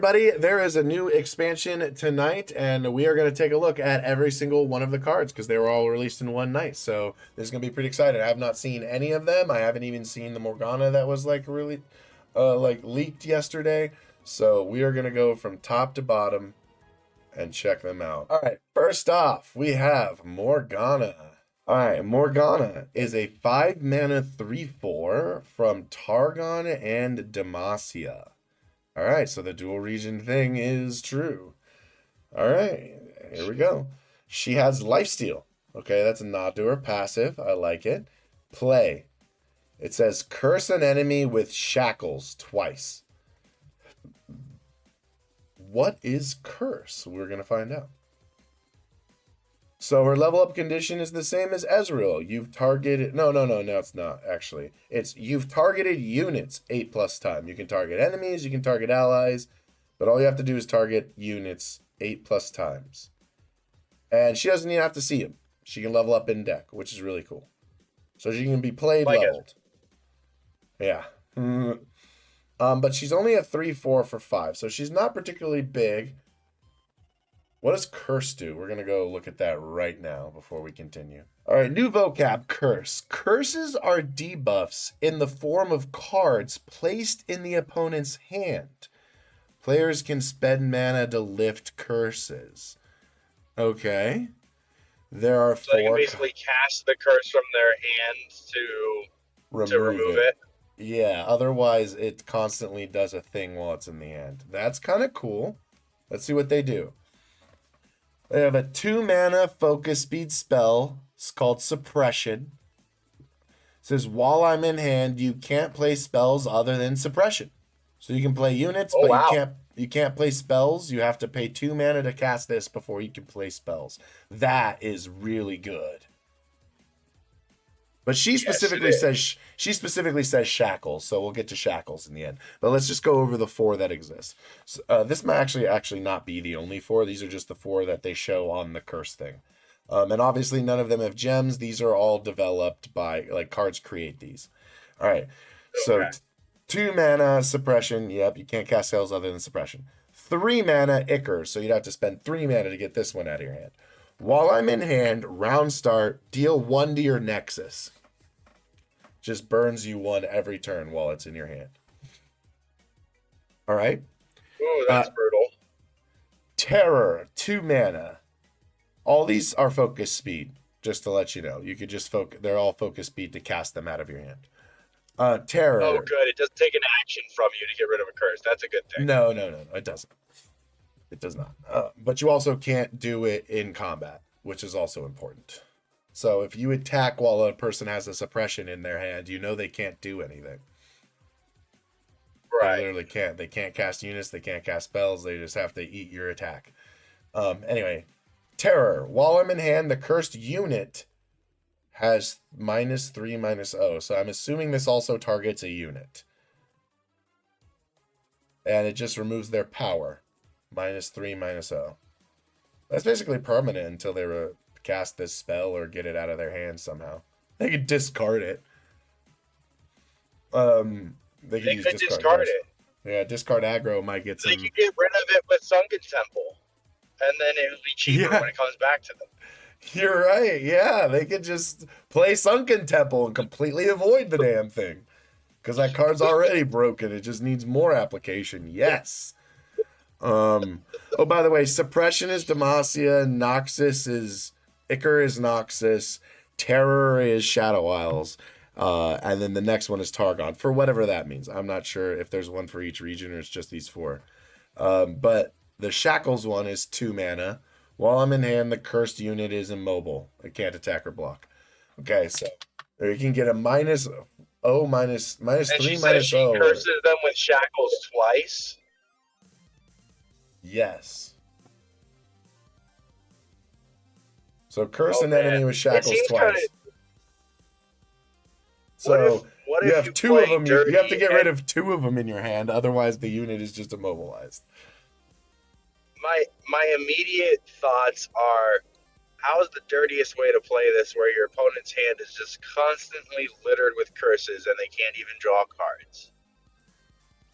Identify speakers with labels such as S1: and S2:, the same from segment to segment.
S1: everybody. There is a new expansion tonight, and we are going to take a look at every single one of the cards because they were all released in one night. So this is going to be pretty exciting. I have not seen any of them. I haven't even seen the Morgana that was like really leaked yesterday. So we are going to go from top to bottom and check them out. All right, first off, we have Morgana. All right, Morgana is a 5-mana 3/4 from Targon and Demacia. All right, so the dual region thing is true. All right, here we go. She has Lifesteal. Okay, that's a nod to her passive. I like it. Play. It says curse an enemy with shackles twice. What is curse? We're going to find out. So her level up condition is the same as Ezreal. You've targeted... No, it's not, actually. It's you've targeted units 8+ time. You can target enemies, you can target allies, but all you have to do is target units 8+ times. And she doesn't even have to see them. She can level up in deck, which is really cool. So she can be played leveled. Yeah. But she's only a 3/4 for 5, so she's not particularly big. What does curse do? We're going to go look at that right now before we continue. All right, new vocab, curse. Curses are debuffs in the form of cards placed in the opponent's hand. Players can spend mana to lift curses. Okay. There are
S2: so they can basically cast the curse from their hand to remove it.
S1: Yeah, otherwise it constantly does a thing while it's in the hand. That's kind of cool. Let's see what they do. They have a 2-mana focus speed spell. It's called Suppression. It says, while I'm in hand, you can't play spells other than Suppression. So you can play units, you can't play spells. You have to pay 2 mana to cast this before you can play spells. That is really good. But she specifically says shackles, so we'll get to shackles in the end. But let's just go over the 4 that exist. So, this might actually not be the only 4. These are just the 4 that they show on the curse thing. And obviously none of them have gems. These are all developed by, like, cards create these. All right. So 2 mana suppression. Yep, you can't cast spells other than suppression. 3 mana Ichor, so you'd have to spend 3 mana to get this one out of your hand. While I'm in hand, round start, deal 1 to your Nexus. Just burns you 1 every turn while it's in your hand. All right.
S2: Ooh, that's brutal.
S1: Terror, 2 mana. All these are focus speed, just to let you know. You could just focus. They're all focus speed to cast them out of your hand. Terror.
S2: Oh, good. It doesn't take an action from you to get rid of a curse. That's a good thing.
S1: No, it doesn't. It does not. But you also can't do it in combat, which is also important. So if you attack while a person has a suppression in their hand, you know they can't do anything.
S2: Right.
S1: They literally can't. They can't cast units. They can't cast spells. They just have to eat your attack. Anyway, terror. While I'm in hand, the cursed unit has -3/-0. So I'm assuming this also targets a unit. And it just removes their power. -3/-0. That's basically permanent until they cast this spell or get it out of their hands somehow. They could discard it. They could discard it. Yeah, discard aggro might get some.
S2: They could get rid of it with Sunken Temple, and then it would be cheaper when it comes back to them.
S1: You're right. Yeah, they could just play Sunken Temple and completely avoid the damn thing, because that card's already broken. It just needs more application. Yes. Oh, by the way, Suppression is Demacia, Noxus is Ichor is Noxus, Terror is Shadow Isles, and then the next one is Targon, for whatever that means. I'm not sure if there's one for each region or it's just these 4. But the Shackles one is 2 mana. While I'm in hand, the cursed unit is immobile. It can't attack or block. Okay, so you can get a -0, -3/-0.
S2: She curses them with shackles twice.
S1: Yes. So curse an enemy with shackles twice. So you have 2 of them. You have to get rid of 2 of them in your hand. Otherwise, the unit is just immobilized.
S2: My immediate thoughts are, how is the dirtiest way to play this where your opponent's hand is just constantly littered with curses and they can't even draw cards?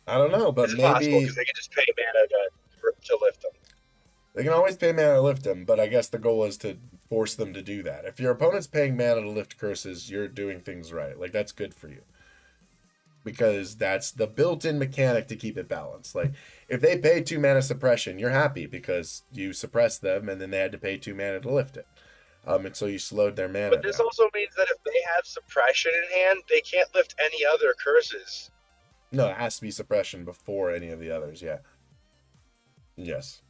S1: I don't know, but
S2: It's impossible
S1: maybe
S2: because they can just pay mana to lift them.
S1: they can always pay mana to lift them, but I guess the goal is to force them to do that. If your opponent's paying mana to lift curses, you're doing things right. Like, that's good for you. Because that's the built-in mechanic to keep it balanced. Like, if they pay 2 mana suppression, you're happy because you suppressed them and then they had to pay 2 mana to lift it. And so you slowed their mana
S2: But this
S1: down.
S2: also means that if they have suppression in hand, they can't lift any other curses.
S1: No, it has to be suppression before any of the others, yeah. Yes.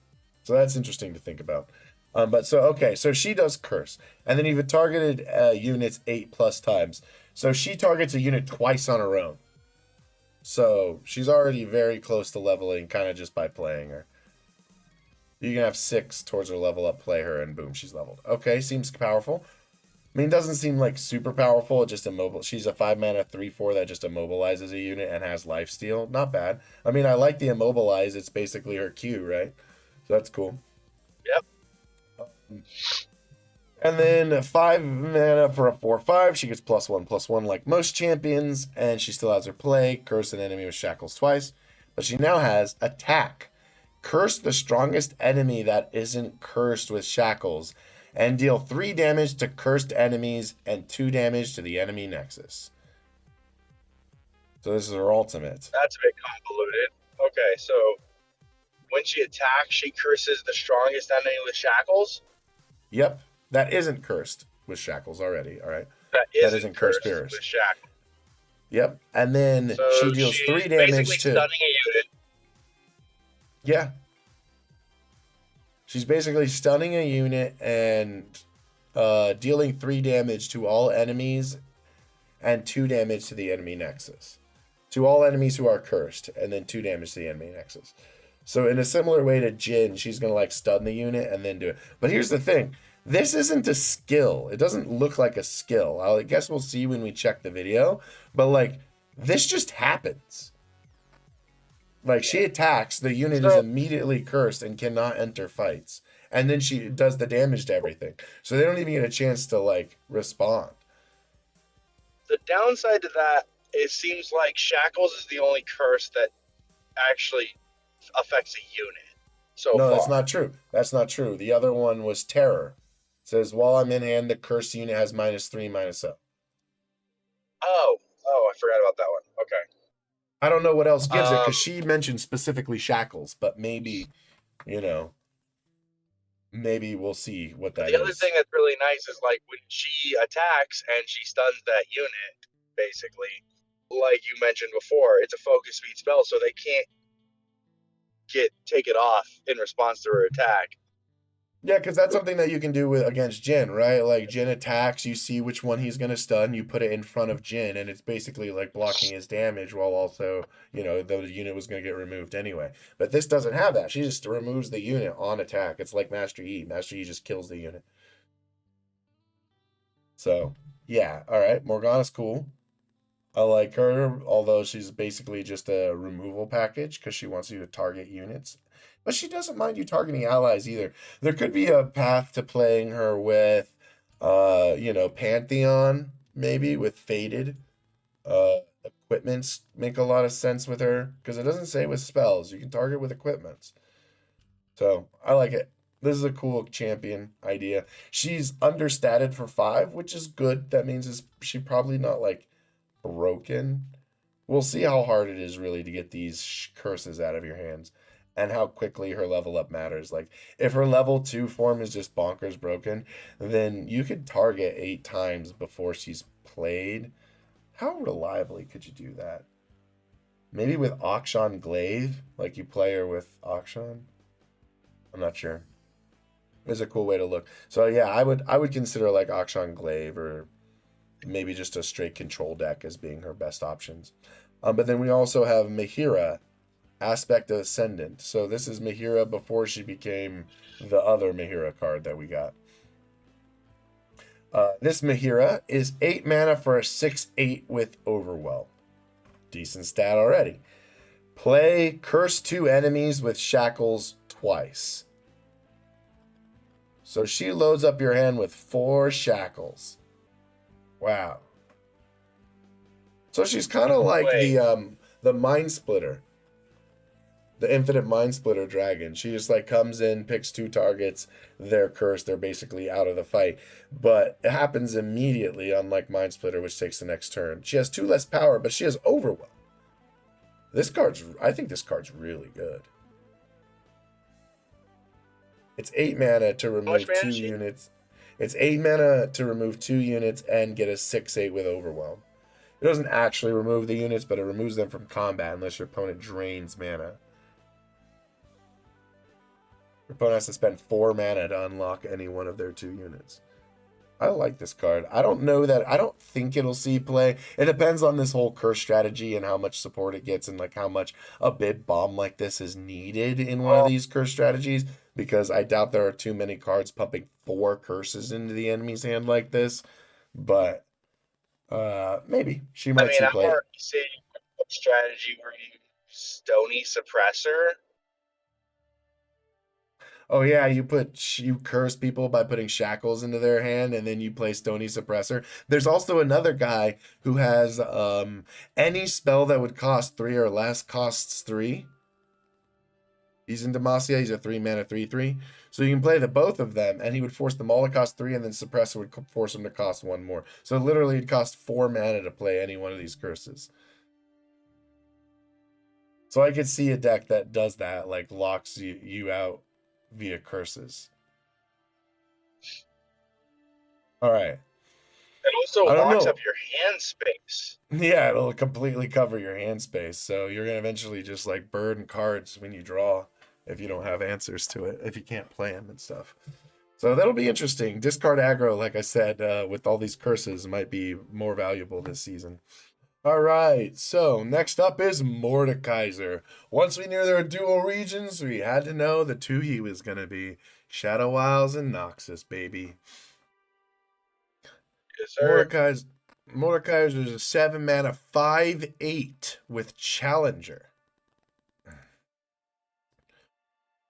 S1: So that's interesting to think about. So she does curse. And then you've targeted units 8+ times. So she targets a unit twice on her own. So she's already very close to leveling, kind of just by playing her. You can have 6 towards her level up, play her, and boom, she's leveled. Okay, seems powerful. I mean, it doesn't seem like super powerful. It just She's a 5 mana 3/4 that just immobilizes a unit and has lifesteal. Not bad. I mean, I like the immobilize. It's basically her Q, right? So that's cool.
S2: Yep.
S1: And then 5 mana for a 4/5. She gets +1/+1 like most champions, and she still has her play. Curse an enemy with shackles twice. But she now has attack. Curse the strongest enemy that isn't cursed with shackles, and deal 3 damage to cursed enemies and 2 damage to the enemy nexus. So this is her ultimate.
S2: That's a bit convoluted. Okay, so when she attacks, she curses the strongest enemy with shackles?
S1: Yep. That isn't cursed with shackles already, all right?
S2: That isn't
S1: cursed
S2: with shackles.
S1: Yep. And then
S2: So
S1: she deals 3 damage to...
S2: stunning a unit.
S1: Yeah. She's basically stunning a unit and dealing 3 damage to all enemies and 2 damage to the enemy nexus. To all enemies who are cursed, and then 2 damage to the enemy nexus. So in a similar way to Jin, she's going to like stun the unit and then do it. But here's the thing. This isn't a skill. It doesn't look like a skill. I guess we'll see when we check the video. But like, this just happens. Like, she attacks, the unit is immediately cursed and cannot enter fights. And then she does the damage to everything. So they don't even get a chance to, like, respond.
S2: The downside to that, it seems like shackles is the only curse that actually affects a unit so far.
S1: That's not true. That's not true. The other one was terror. It says, while I'm in hand, the cursed unit has -3/-0.
S2: Oh, I forgot about that one. Okay.
S1: I don't know what else gives it, because she mentioned specifically shackles, but maybe, maybe we'll see what that is.
S2: The other thing that's really nice is, like, when she attacks and she stuns that unit, basically, like you mentioned before, it's a focus speed spell, so they can't take it off in response to her attack.
S1: Yeah, because that's something that you can do against Jin, right? Like, Jin attacks, you see which one he's going to stun, you put it in front of Jin, and it's basically like blocking his damage while also, the unit was going to get removed anyway. But this doesn't have that. She just removes the unit on attack. It's like Master Yi. Master Yi just kills the unit. So, yeah, all right. Morgana's cool. I like her, although she's basically just a removal package because she wants you to target units. But she doesn't mind you targeting allies either. There could be a path to playing her with, Pantheon, maybe, with Faded. Equipments make a lot of sense with her, because it doesn't say with spells. You can target with equipments. So, I like it. This is a cool champion idea. She's understated for 5, which is good. That means she's probably not, like, broken. We'll see how hard it is really to get these curses out of your hands and how quickly her level up matters. Like, if her level 2 form is just bonkers broken, then you could target 8 times before she's played. How reliably could you do that? Maybe with Akshan Glaive, like you play her with Akshan? I'm not sure. It's a cool way to look. So yeah, I would consider like Akshan Glaive or maybe just a straight control deck as being her best options. But then we also have Mihira, Aspect of Ascendant. So this is Mihira before she became the other Mihira card that we got. This Mihira is 8 mana for a 6/8 with Overwhelm. Decent stat already. Play curse 2 enemies with shackles twice. So she loads up your hand with 4 shackles. Wow. So she's kind of like the Mind Splitter. The Infinite Mind Splitter Dragon. She just like comes in, picks 2 targets, they're cursed, they're basically out of the fight. But it happens immediately, unlike Mind Splitter, which takes the next turn. She has 2 less power, but she has Overwhelm. I think this card's really good. It's 8 mana to remove 2 units. It's 8 mana to remove 2 units and get a 6/8 with Overwhelm. It doesn't actually remove the units, but it removes them from combat unless your opponent drains mana. Your opponent has to spend 4 mana to unlock any one of their 2 units. I like this card. I don't think it'll see play. It depends on this whole curse strategy and how much support it gets and like how much a big bomb like this is needed in one of these curse strategies, because I doubt there are too many cards pumping 4 curses into the enemy's hand like this. But maybe she might see play.
S2: I'm already seeing a strategy where you Stony Suppressor.
S1: Oh yeah, you curse people by putting shackles into their hand, and then you play Stony Suppressor. There's also another guy who has any spell that would cost 3 or less costs 3. He's in Demacia. He's a 3 mana 3/3. So you can play the both of them, and he would force them all to cost 3, and then Suppressor would force them to cost 1 more. So literally, it'd cost 4 mana to play any one of these curses. So I could see a deck that does that, like locks you out via curses. All right.
S2: It also locks up your hand space.
S1: Yeah, it'll completely cover your hand space. So you're going to eventually just like burn cards when you draw if you don't have answers to it, if you can't play them and stuff. So that'll be interesting. Discard aggro, like I said, with all these curses might be more valuable this season. All right, so next up is Mordekaiser. Once we knew there were dual regions, we had to know the 2 he was going to be. Shadow Isles and Noxus, baby.
S2: Yes, sir.
S1: Mordekaiser is a 7 mana 5/8 with Challenger.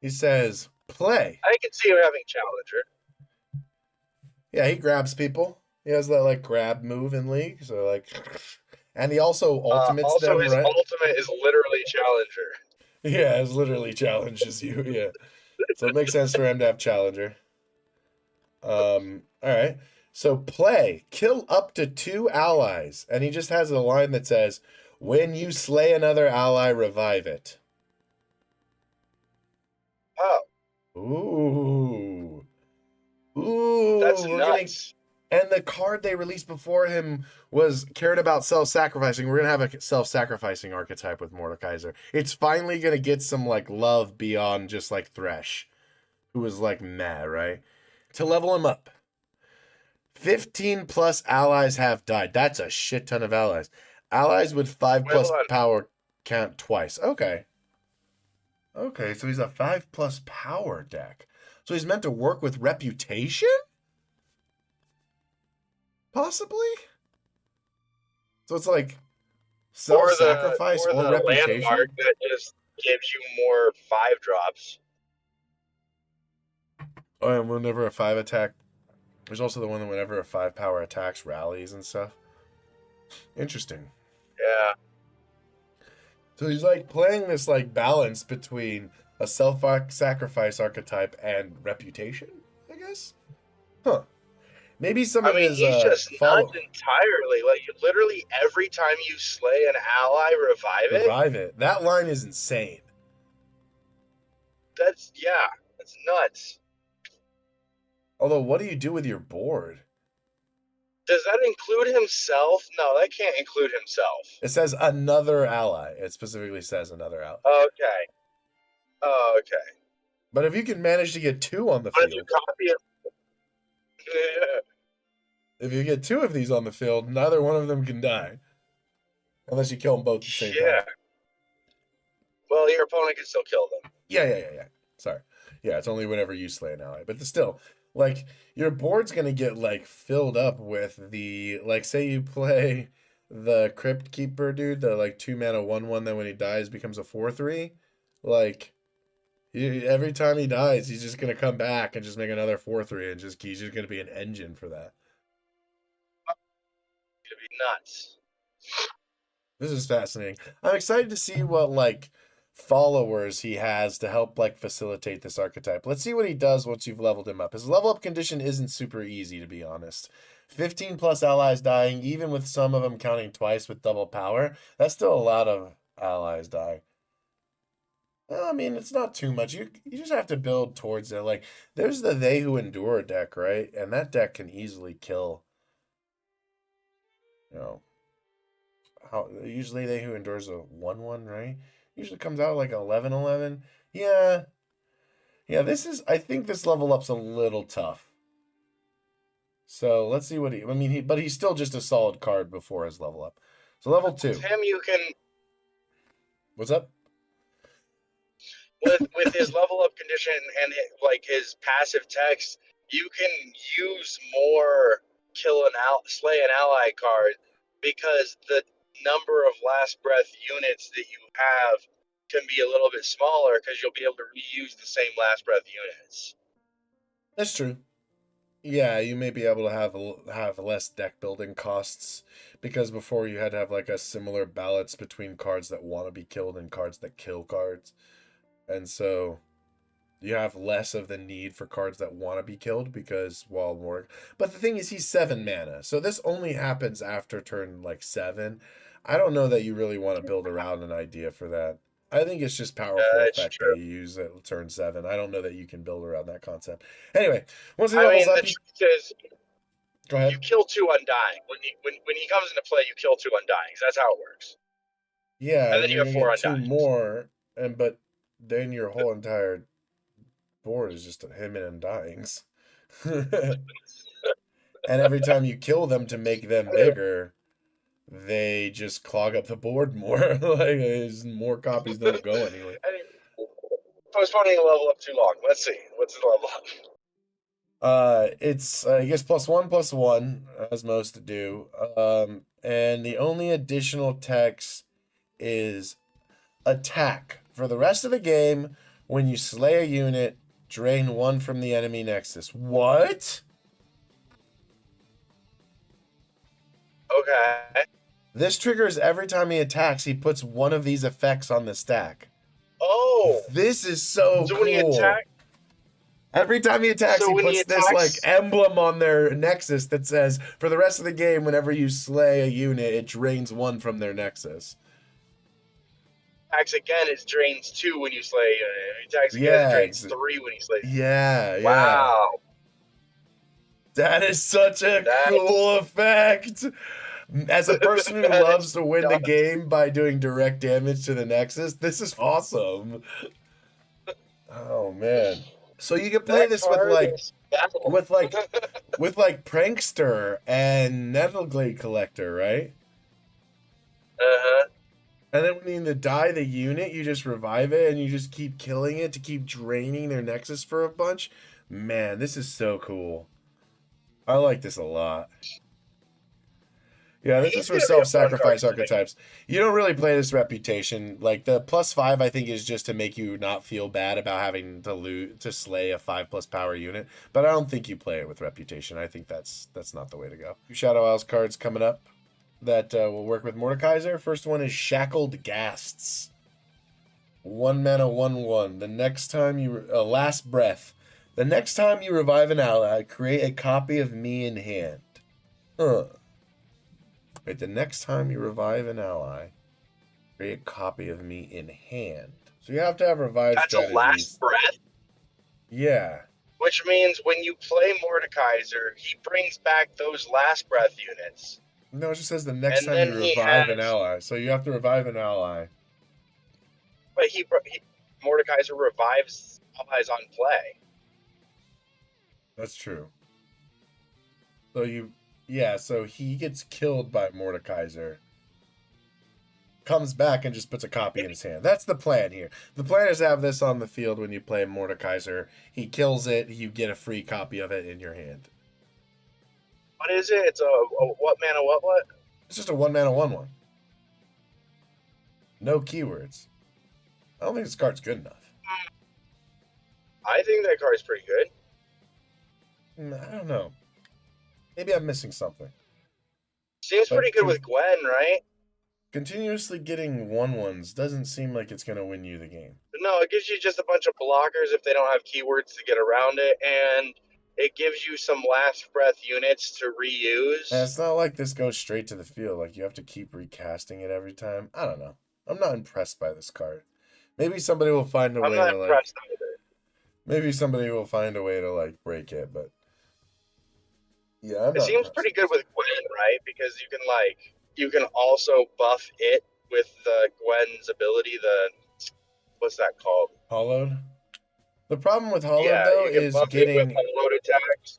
S1: He says, play.
S2: I can see him having Challenger.
S1: Yeah, he grabs people. He has that like grab move in League, so like... And he also ultimates them,
S2: his
S1: right?
S2: ultimate is literally Challenger.
S1: Yeah, it literally challenges you, yeah. So it makes sense for him to have Challenger. All right. So play. Kill up to 2 allies. And he just has a line that says, when you slay another ally, revive it.
S2: Oh.
S1: Ooh.
S2: That's nuts.
S1: And the card they released before him was cared about self-sacrificing. We're going to have a self-sacrificing archetype with Mordekaiser. It's finally going to get some, like, love beyond just, like, Thresh, who was, like, meh, right? To level him up. 15 plus allies have died. That's a shit ton of allies. Allies with 5 plus power count twice. Okay, so he's a 5 plus power deck. So he's meant to work with reputation? Possibly? So it's like self-sacrifice or reputation?
S2: Landmark that just gives you more 5-drops.
S1: Oh, and whenever a 5 attack... There's also the one that whenever a 5 power attacks rallies and stuff. Interesting.
S2: Yeah.
S1: So he's like playing this like balance between a self-sacrifice archetype and reputation, I guess? Huh. Maybe some of his
S2: he's just nuts entirely. Like, literally every time you slay an ally, revive it.
S1: That line is insane.
S2: That's nuts.
S1: Although, what do you do with your board?
S2: Does that include himself? No, that can't include himself.
S1: It says another ally. It specifically says another ally.
S2: Okay. Oh, okay.
S1: But if you can manage to get 2 on the field...
S2: If you copy it... Yeah.
S1: If you get 2 of these on the field, neither one of them can die. Unless you kill them both at the same time.
S2: Well, your opponent can still kill them.
S1: Yeah. Sorry. Yeah, it's only whenever you slay an ally. But still, like, your board's going to get, like, filled up with the... Like, say you play the Crypt Keeper dude, the, like, 2 mana 1/1 that when he dies becomes a 4/3. Like... Every time he dies, he's just going to come back and just make another 4/3 and he's just going to be an engine for that.
S2: It's going to be nuts.
S1: This is fascinating. I'm excited to see what, like, followers he has to help like facilitate this archetype. Let's see what he does once you've leveled him up. His level up condition isn't super easy, to be honest. 15 plus allies dying, even with some of them counting twice with double power. That's still a lot of allies dying. Well, I mean, it's not too much. You just have to build towards it. Like, there's the They Who Endure deck, right? And that deck can easily kill. You know, how usually They Who Endures a 1/1, right? Usually comes out like 11/11. Yeah. Yeah, I think this level up's a little tough. So let's see what but he's still just a solid card before his level up. So level 2.
S2: With him, you can.
S1: What's up?
S2: With his level up condition and like his passive text, you can use more slay an ally card because the number of last breath units that you have can be a little bit smaller because you'll be able to reuse the same last breath units.
S1: That's true. Yeah, you may be able to have less deck building costs because before you had to have like a similar balance between cards that want to be killed and cards that kill cards. And so you have less of the need for cards that want to be killed because but the thing is he's 7 mana. So this only happens after turn like 7. I don't know that you really want to build around an idea for that. I think it's just powerful effect that you use at turn 7. I don't know that you can build around that concept. Anyway, once he levels up,
S2: the truth is,
S1: go ahead.
S2: You kill 2 Undying. When he comes into play, you kill 2 Undyings. That's how it works.
S1: Yeah,
S2: and then you have 4 Undyings.
S1: 2 more, but then your whole entire board is just him and Undyings. And every time you kill them to make them bigger, they just clog up the board more. Like, more copies don't go anywhere.
S2: Postponing a level up too long. Let's see. What's the level up?
S1: It's he gets +1/+1, as most do. And the only additional text is attack. For the rest of the game, when you slay a unit, drain 1 from the enemy nexus. What?
S2: Okay.
S1: This triggers every time he attacks, he puts one of these effects on the stack.
S2: Oh.
S1: This is so cool.
S2: When he attacks,
S1: every time he attacks, he puts this like emblem on their nexus that says, for the rest of the game, whenever you slay a unit, it drains 1 from their nexus.
S2: Attacks again, it drains 2 when you slay a unit. Attacks again, it drains 3 when you slay.
S1: Yeah.
S2: Wow.
S1: That is such a cool effect. As a person who loves to win the game by doing direct damage to the Nexus, this is awesome. Oh man. So you can play this with Prankster and Nettleglade Collector, right?
S2: Uh-huh.
S1: And then when you need to die the unit, you just revive it and you just keep killing it to keep draining their Nexus for a bunch. Man, this is so cool. I like this a lot. Yeah, this is for self-sacrifice archetypes. You don't really play this Reputation. Like, the +5, I think, is just to make you not feel bad about having to slay a 5+ power unit. But I don't think you play it with Reputation. I think that's not the way to go. 2 Shadow Isles cards coming up that will work with Mordekaiser. First one is Shackled Ghasts. 1 mana, 1/1. The next time Last Breath. The next time you revive an ally, create a copy of me in hand. Wait, the next time you revive an ally, create a copy of me in hand. So you have to have revive strategies.
S2: That's a last breath?
S1: Yeah.
S2: Which means when you play Mordekaiser, he brings back those last breath units.
S1: No, it just says the next time you revive an ally. So you have to revive an ally.
S2: But Mordekaiser revives allies on play.
S1: That's true. So he gets killed by Mordekaiser. Comes back and just puts a copy in his hand. That's the plan here. The plan is to have this on the field when you play Mordekaiser. He kills it, you get a free copy of it in your hand.
S2: What is it? It's a what mana, what?
S1: It's just a 1 mana, 1/1. No keywords. I don't think this card's good enough.
S2: I think that card's pretty good.
S1: I don't know. Maybe I'm missing something.
S2: Seems pretty good with Gwen, right?
S1: continuously getting 1/1s doesn't seem like it's going to win you the game.
S2: No, it gives you just a bunch of blockers if they don't have keywords to get around it, and it gives you some last breath units to reuse.
S1: And it's not like this goes straight to the field. Like, you have to keep recasting it every time. I don't know. I'm not impressed by this card. Maybe somebody will find a way to, like... I'm not impressed either. Maybe somebody will find a way to, like, break it, but... Yeah,
S2: it seems pretty good with Gwen, right? Because you can also buff it with Gwen's ability, what's that called?
S1: Hollowed? The problem with Hollowed, though, is getting...
S2: Hollowed attacks.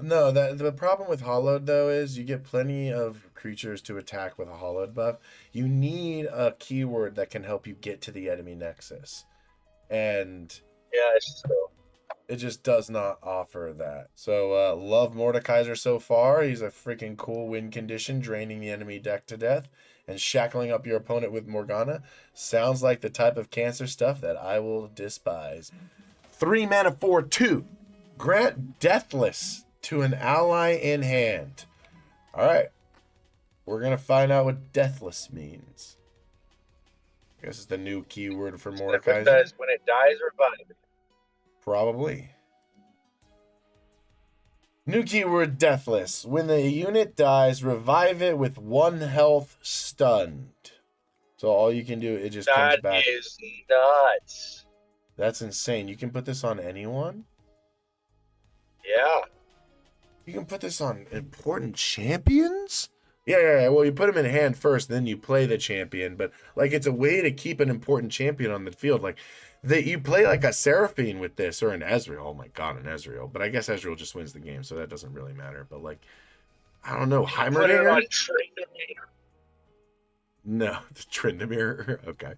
S1: No, the problem with Hollowed, though, is you get plenty of creatures to attack with a Hollowed buff. You need a keyword that can help you get to the enemy nexus. And...
S2: yeah, it's true.
S1: It just does not offer that. So, love Mordekaiser so far. He's a freaking cool win condition, draining the enemy deck to death and shackling up your opponent with Morgana. Sounds like the type of cancer stuff that I will despise. 3 mana 4/2. Grant Deathless to an ally in hand. All right. We're going to find out what Deathless means. I guess it's the new keyword for Mordekaiser.
S2: It says, when it dies, revive it.
S1: Probably. New keyword Deathless. When the unit dies, revive it with 1 health stunned. So all you can do, it just comes back.
S2: That is nuts.
S1: That's insane. You can put this on anyone?
S2: Yeah.
S1: You can put this on important champions? Yeah. Well, you put them in hand first, then you play the champion. But, like, it's a way to keep an important champion on the field. Like, you play like a Seraphine with this, or an Ezreal. Oh my god, an Ezreal. But I guess Ezreal just wins the game, so that doesn't really matter. But, like, I don't know. Heimerdinger?
S2: Put it on Tryndamere.
S1: No, Tryndamere? Okay.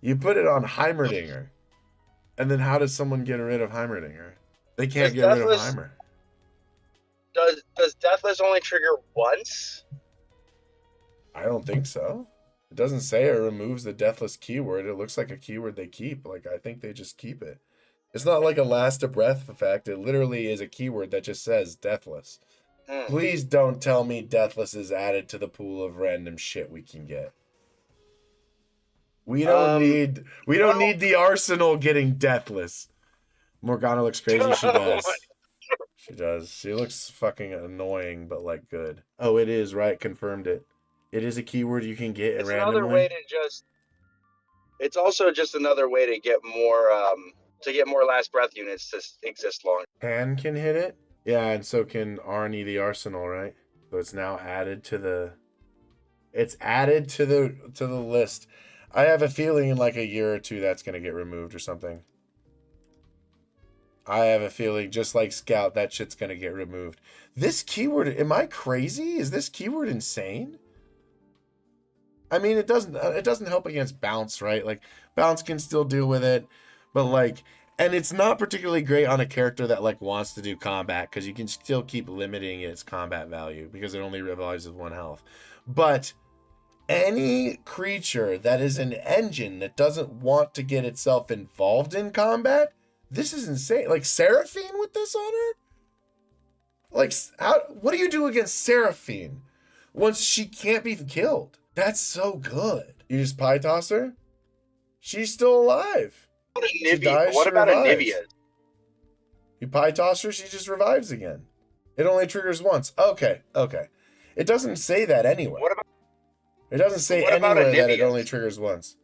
S1: You put it on Heimerdinger. And then how does someone get rid of Heimerdinger? They can't get rid of Heimer.
S2: Does Deathless only trigger once?
S1: I don't think so. It doesn't say it removes the Deathless keyword. It looks like a keyword they keep. Like, I think they just keep it. It's not like a last of breath effect. It literally is a keyword that just says Deathless. Please don't tell me Deathless is added to the pool of random shit we can get. We don't need the arsenal getting Deathless. Morgana looks crazy. She does. She does. She looks fucking annoying, but, like, good. Oh, it is, right? Confirmed it. It is a keyword you can get randomly.
S2: Another way to just... It's also just another way to get more last breath units to exist longer.
S1: Pan can hit it? Yeah, and so can Arnie the Arsenal, right? So it's now added to the... It's added to the list. I have a feeling in like a year or two that's going to get removed or something. I have a feeling, just like Scout, that shit's going to get removed. This keyword, am I crazy? Is this keyword insane? I mean, it doesn't help against bounce, right? Like, bounce can still deal with it, but, like, and it's not particularly great on a character that, like, wants to do combat, because you can still keep limiting its combat value because it only revives with 1 health. But any creature that is an engine that doesn't want to get itself involved in combat, this is insane. Like, Seraphine with this on her? Like, what do you do against Seraphine once she can't be killed? That's so good. You just pie toss her? She's still alive.
S2: What about a Nivea?
S1: You pie toss her, she just revives again. It only triggers once. Okay. It doesn't say that anywhere. It doesn't say anywhere that it only triggers once.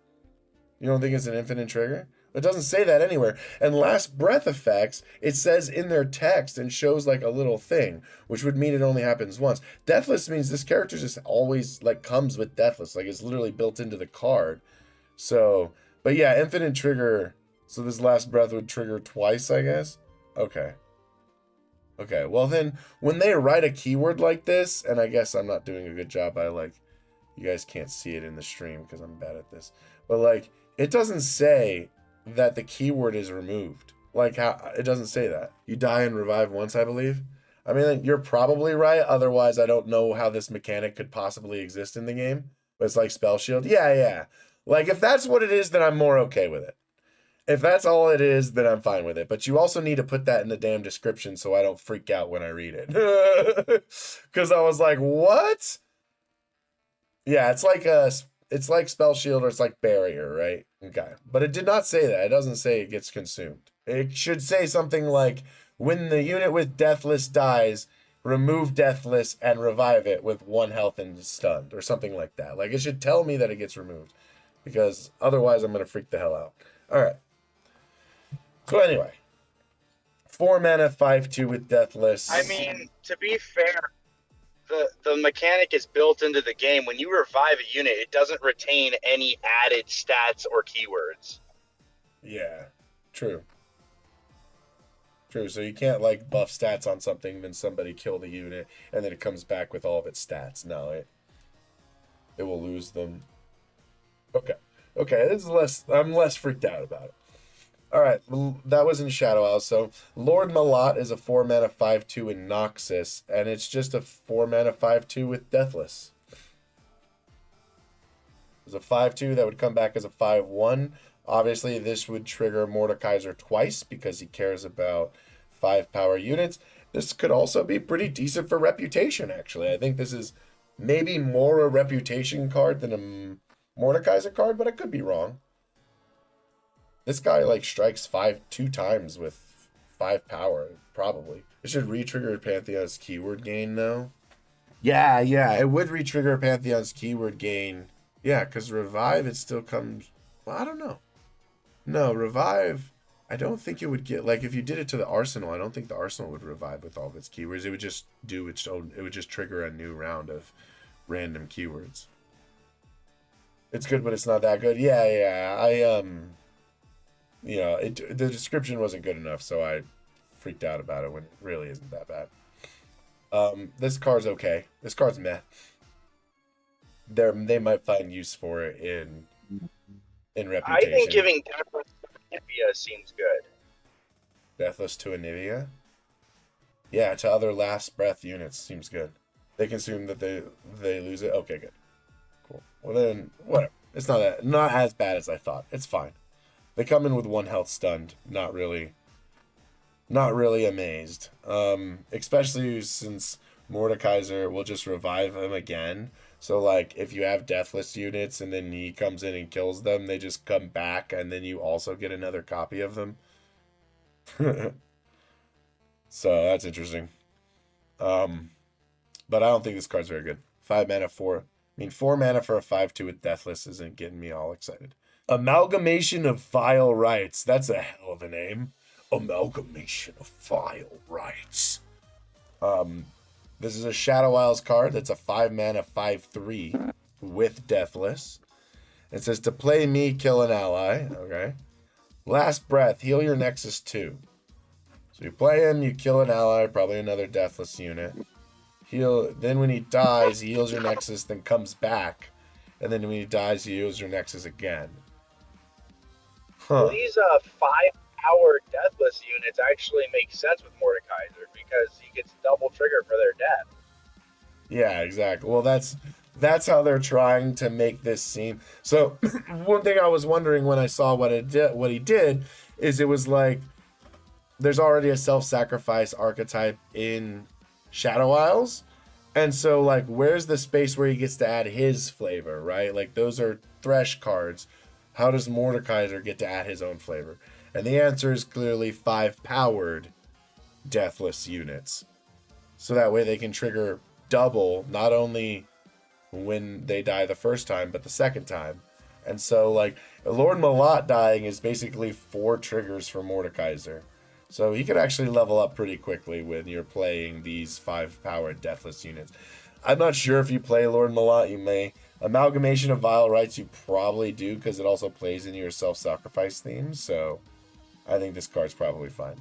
S1: You don't think it's an infinite trigger? It doesn't say that anywhere. And last breath effects, it says in their text and shows like a little thing, which would mean it only happens once. Deathless means this character just always like comes with Deathless. Like, it's literally built into the card. So, but yeah, infinite trigger. So this last breath would trigger twice, I guess. Okay, well then, when they write a keyword like this, and I guess I'm not doing a good job, you guys can't see it in the stream because I'm bad at this, but like, it doesn't say that the keyword is removed. Like, how it doesn't say that. You die and revive once, I believe. I mean, you're probably right. Otherwise, I don't know how this mechanic could possibly exist in the game. But it's like Spell Shield. Yeah. Like, if that's what it is, then I'm more okay with it. If that's all it is, then I'm fine with it. But you also need to put that in the damn description so I don't freak out when I read it. Because I was like, what? Yeah, it's like spell shield or it's like barrier, right? Okay. But it did not say that. It doesn't say it gets consumed. It should say something like when the unit with Deathless dies, remove Deathless and revive it with 1 health and stunned or something like that. Like it should tell me that it gets removed because otherwise I'm going to freak the hell out. All right. So anyway, 4 mana, 5/2 with Deathless.
S2: I mean, to be fair, the mechanic is built into the game. When you revive a unit, it doesn't retain any added stats or keywords.
S1: Yeah, true. True, so you can't like buff stats on something, then somebody kill the unit, and then it comes back with all of its stats. No, it will lose them. Okay. Okay, this is less I'm less freaked out about it. Alright, that was in Shadow Isles. So Lord Mallat is a 4 mana 5/2 in Noxus, and it's just a 4 mana 5/2 with Deathless. It's a 5/2 that would come back as a 5/1. Obviously, this would trigger Mordekaiser twice because he cares about 5 power units. This could also be pretty decent for reputation, actually. I think this is maybe more a reputation card than a Mordekaiser card, but I could be wrong. This guy, like, strikes 2 times with 5 power, probably. It should re-trigger Pantheon's keyword gain, though. Yeah, it would re-trigger Pantheon's keyword gain. Yeah, because Revive, it still comes... Well, I don't know. No, Revive, I don't think it would get... Like, if you did it to the Arsenal, I don't think the Arsenal would revive with all of its keywords. It would just do its own... It would just trigger a new round of random keywords. It's good, but it's not that good. Yeah, you know, the description wasn't good enough, so I freaked out about it when it really isn't that bad. This card's okay. This card's meh. They might find use for it in reputation.
S2: I think giving Deathless to Anivia seems good.
S1: Deathless to Anivia? Yeah, to other last breath units seems good. They consume that they lose it. Okay, good. Cool. Well then, whatever. It's not as bad as I thought. It's fine. They come in with 1 health stunned. Not really amazed. Especially since Mordekaiser will just revive him again. So, like, if you have Deathless units and then he comes in and kills them, they just come back and then you also get another copy of them. So, that's interesting. But I don't think this card's very good. 5 mana, 4. I mean, 4 mana for a 5/2 with Deathless isn't getting me all excited. Amalgamation of Vile Rites. That's a hell of a name. Amalgamation of Vile Rites. This is a Shadow Isles card that's a 5 mana 5/3 with Deathless. It says to play me, kill an ally. Okay. Last breath, heal your Nexus 2. So you play him, you kill an ally, probably another Deathless unit. Then when he dies, he heals your Nexus, then comes back. And then when he dies, he heals your Nexus again. Huh.
S2: Well, these 5-power Deathless units actually make sense with Mordekaiser because he gets double trigger for their death.
S1: Yeah, exactly. Well, that's how they're trying to make this seem. So one thing I was wondering when I saw what he did is it was like there's already a self-sacrifice archetype in Shadow Isles. And so, like, where's the space where he gets to add his flavor, right? Like, those are Thresh cards. How does Mordekaiser get to add his own flavor? And the answer is clearly 5-powered Deathless units. So that way they can trigger double, not only when they die the first time, but the second time. And so, like, Lord Mallat dying is basically 4 triggers for Mordekaiser. So he could actually level up pretty quickly when you're playing these 5-powered Deathless units. I'm not sure if you play Lord Mallat, you may. Amalgamation of Vile Rites, you probably do, because it also plays into your self-sacrifice theme, so I think this card's probably fine.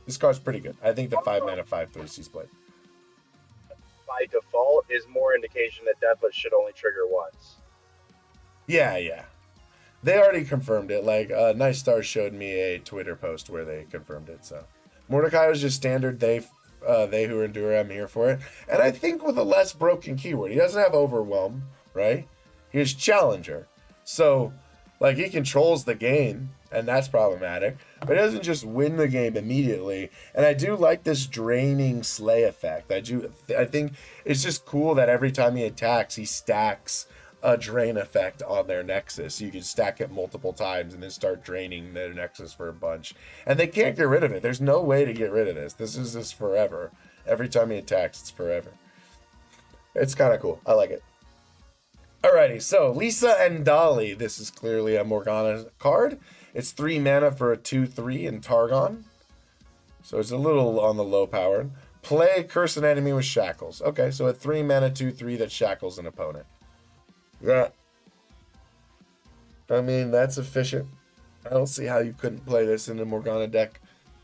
S1: This card's pretty good. I think the 5 mana 5/3 he's played.
S2: By default is more indication that Deathless should only trigger once.
S1: Yeah. They already confirmed it. Like, Nice Stars showed me a Twitter post where they confirmed it, so. Mordecai was just standard, they who endure, I'm here for it. And I think with a less broken keyword. He doesn't have Overwhelm, right? He has Challenger. So, like, he controls the game. and that's problematic. But it doesn't just win the game immediately. And I do like this draining slay effect. I think it's just cool that every time he attacks, he stacks a drain effect on their nexus. You can stack it multiple times and then start draining their nexus for a bunch. And they can't get rid of it. There's no way to get rid of this. This is just forever. Every time he attacks, it's forever. It's kind of cool. I like it. Alrighty, so Lisa and Dolly. This is clearly a Morgana card. It's 3 mana for a 2/3 in Targon. So it's a little on the low powered. Play curse an enemy with shackles. Okay, so a 3 mana 2/3 that shackles an opponent. Yeah. I mean, that's efficient. I don't see how you couldn't play this in a Morgana deck.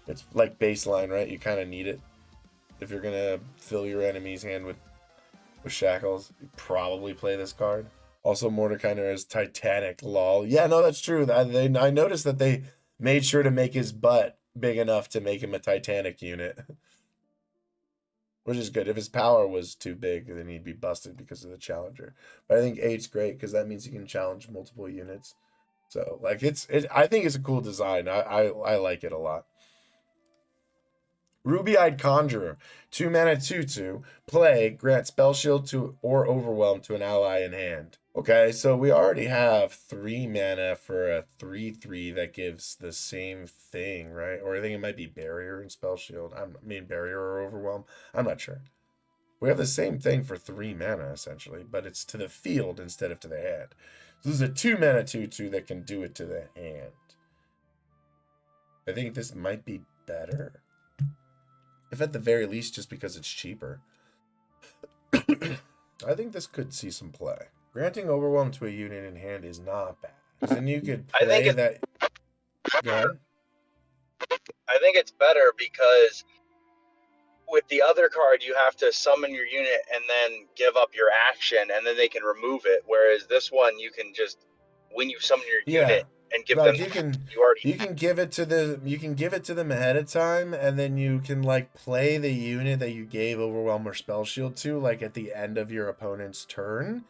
S1: It's like baseline, right? You kind of need it. If you're going to fill your enemy's hand with shackles, you probably play this card. Also, Mordekaiser is Titanic, lol. Yeah, no, that's true. I noticed that they made sure to make his butt big enough to make him a Titanic unit. Which is good. If his power was too big, then he'd be busted because of the challenger. But I think 8's great because that means you can challenge multiple units. So, like, I think it's a cool design. I like it a lot. Ruby-Eyed Conjurer, 2 mana 2/2, play, grant spell shield to or overwhelm to an ally in hand. Okay, so we already have 3 mana for a 3/3 that gives the same thing, right? Or I think it might be barrier and spell shield. I mean barrier or overwhelm. I'm not sure. We have the same thing for 3 mana essentially, but it's to the field instead of to the hand. So this is a 2 mana 2/2 that can do it to the hand. I think this might be better. If at the very least, just because it's cheaper. I think this could see some play. Granting overwhelm to a unit in hand is not bad. Then you could play that. Go ahead.
S2: I think it's better because with the other card, you have to summon your unit and then give up your action, and then they can remove it. Whereas this one, you can just, when you summon your unit and give them,
S1: you can give it to them ahead of time, and then you can like play the unit that you gave overwhelm or spell shield to like at the end of your opponent's turn.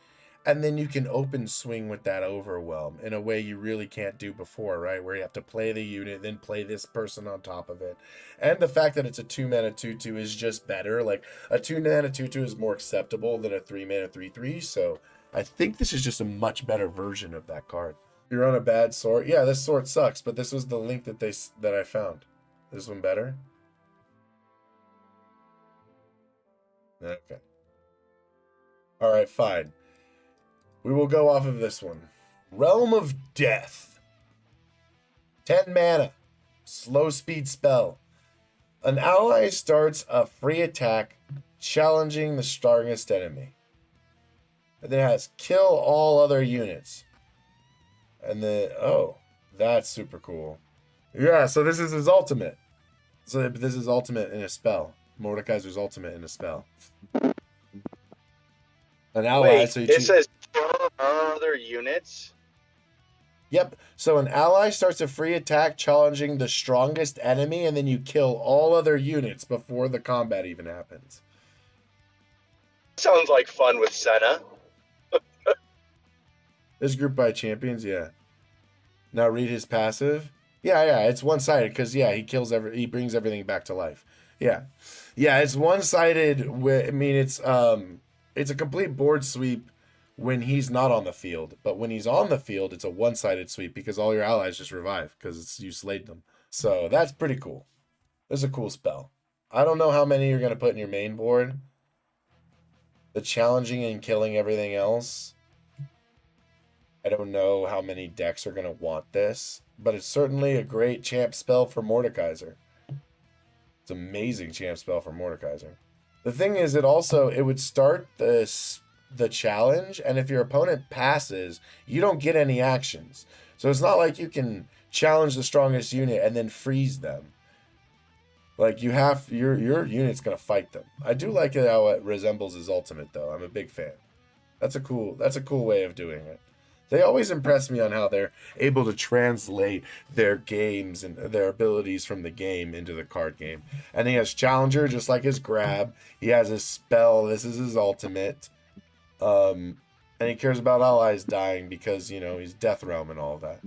S1: And then you can open swing with that overwhelm in a way you really can't do before, right? Where you have to play the unit, then play this person on top of it. And the fact that it's a 2 mana 2/2 is just better. Like a 2 mana 2/2 is more acceptable than a 3 mana 3/3. So I think this is just a much better version of that card. You're on a bad sword. Yeah, this sword sucks, but this was the link that I found. This one better? Okay. All right, fine. We will go off of this one. Realm of Death. 10 mana. Slow speed spell. An ally starts a free attack challenging the strongest enemy. And then it has kill all other units. And then, oh, that's super cool. Yeah, so this is his ultimate. So this is ultimate in a spell. Mordekaiser's ultimate in a spell. An ally.
S2: Wait,
S1: so
S2: it says other units?
S1: Yep. So an ally starts a free attack challenging the strongest enemy, and then you kill all other units before the combat even happens.
S2: Sounds like fun with Senna.
S1: This group by champions, yeah. Now read his passive. Yeah, it's one-sided because he brings everything back to life. Yeah, it's one-sided. I mean, it's a complete board sweep when he's not on the field, but when he's on the field, it's a one-sided sweep because all your allies just revive because you slayed them. So that's pretty cool. It's a cool spell. I don't know how many you're gonna put in your main board. The challenging and killing everything else. I don't know how many decks are going to want this, but it's certainly a great champ spell for Mordekaiser. It's an amazing champ spell for Mordekaiser. The thing is, it would start the challenge, and if your opponent passes, you don't get any actions. So it's not like you can challenge the strongest unit and then freeze them. Like your unit's going to fight them. I do like it how it resembles his ultimate, though. I'm a big fan. That's a cool way of doing it. They always impress me on how they're able to translate their games and their abilities from the game into the card game. And he has Challenger, just like his grab. He has his spell. This is his ultimate. And he cares about allies dying because, he's Death Realm and all of that.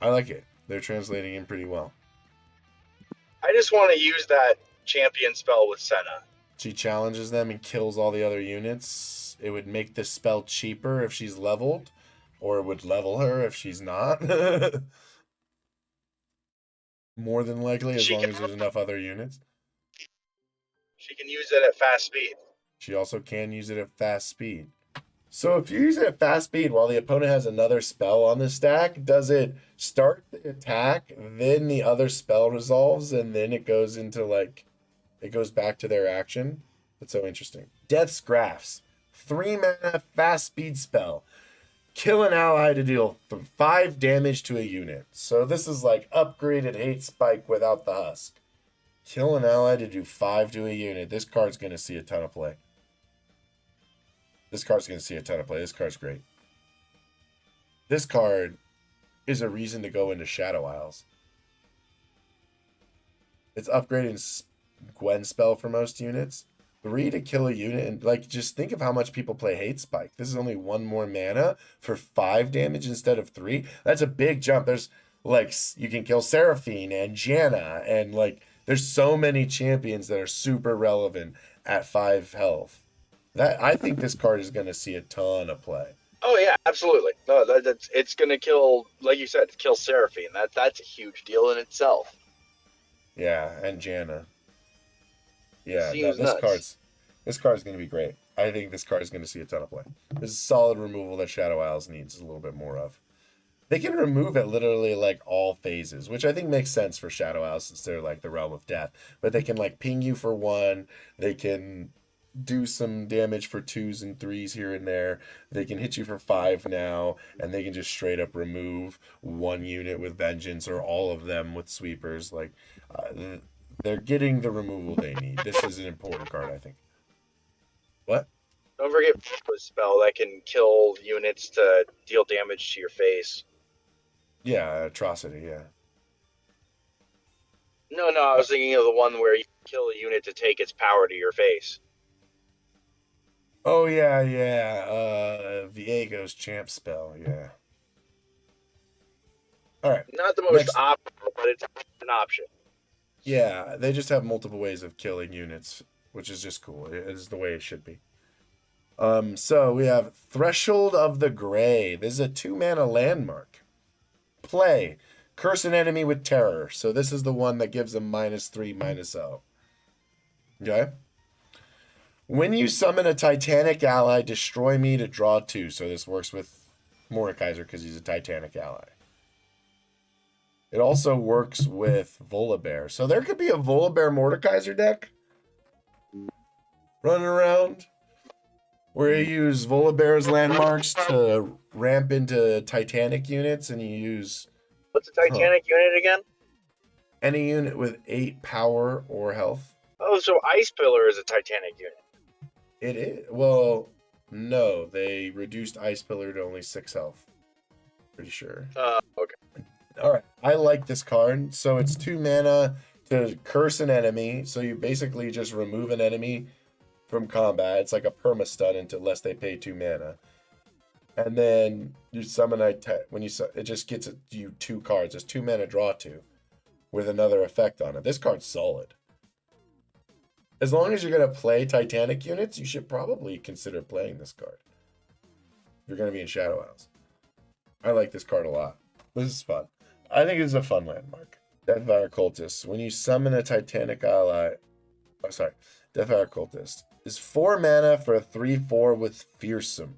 S1: I like it. They're translating in pretty well.
S2: I just want to use that champion spell with Senna.
S1: She challenges them and kills all the other units. It would make this spell cheaper if she's leveled, or it would level her if she's not. More than likely, as long as there's enough other units.
S2: She can use it at fast speed.
S1: She also can use it at fast speed. So if you use it at fast speed while the opponent has another spell on the stack, does it start the attack, then the other spell resolves, and then it goes into like, it goes back to their action? That's so interesting. Deathgrasp. 3 mana fast speed spell. Kill an ally to deal 5 damage to a unit. So this is like upgraded hate spike without the husk. Kill an ally to do 5 to a unit. This card's going to see a ton of play. This card's going to see a ton of play. This card's great. This card is a reason to go into Shadow Isles. It's upgraded Gwen spell for most units. 3 to kill a unit. And like, just think of how much people play Hate Spike. This is only 1 more mana for 5 damage instead of 3. That's a big jump. There's like, you can kill Seraphine and Janna. And like, there's so many champions that are super relevant at 5 health. That I think this card is going to see a ton of play.
S2: Oh yeah, absolutely. No, it's going to kill, like you said, kill Seraphine. That's a huge deal in itself.
S1: Yeah, and Janna. Yeah,
S2: Seems
S1: no,
S2: nuts.
S1: this card's going to be great. I think this card is going to see a ton of play. This is solid removal that Shadow Isles needs a little bit more of. They can remove it literally like all phases, which I think makes sense for Shadow Isles since they're like the realm of death. But they can like ping you for 1. They can do some damage for 2s and 3s here and there. They can hit you for 5 now, and they can just straight up remove 1 unit with Vengeance or all of them with Sweepers. Like, they're getting the removal they need. This is an important card, I think. What?
S2: Don't forget the spell that can kill units to deal damage to your face.
S1: Yeah, Atrocity, yeah.
S2: No, I was thinking of the one where you kill a unit to take its power to your face.
S1: Oh, yeah. Viego's champ spell, yeah. All right.
S2: Not the most optimal, but it's an option.
S1: Yeah, they just have multiple ways of killing units, which is just cool. It is the way it should be. So we have Threshold of the Gray. This is a 2-mana landmark. Play. Curse an enemy with terror. So this is the one that gives them -3/-0. Okay? When you summon a Titanic ally, destroy me to draw 2. So this works with Mordekaiser because he's a Titanic ally. It also works with Volibear. So there could be a Volibear Mordekaiser deck running around where you use Volibear's landmarks to ramp into Titanic units, and you use...
S2: What's a Titanic unit again?
S1: Any unit with 8 power or health.
S2: Oh, so Ice Pillar is a Titanic unit.
S1: It is. Well, no. They reduced Ice Pillar to only 6 health. Pretty sure.
S2: Okay.
S1: Alright. I like this card. So it's 2 mana to curse an enemy. So you basically just remove an enemy from combat. It's like a perma-stun unless they pay 2 mana. And then you summon it just gets you 2 cards. It's 2 mana draw 2 with another effect on it. This card's solid. As long as you're going to play Titanic units, you should probably consider playing this card. If you're going to be in Shadow Isles. I like this card a lot. This is fun. I think it's a fun landmark. Deathgrasp Cultist. When you summon a Titanic ally... Oh, sorry. Deathgrasp Cultist is 4 mana for a 3/4 with Fearsome.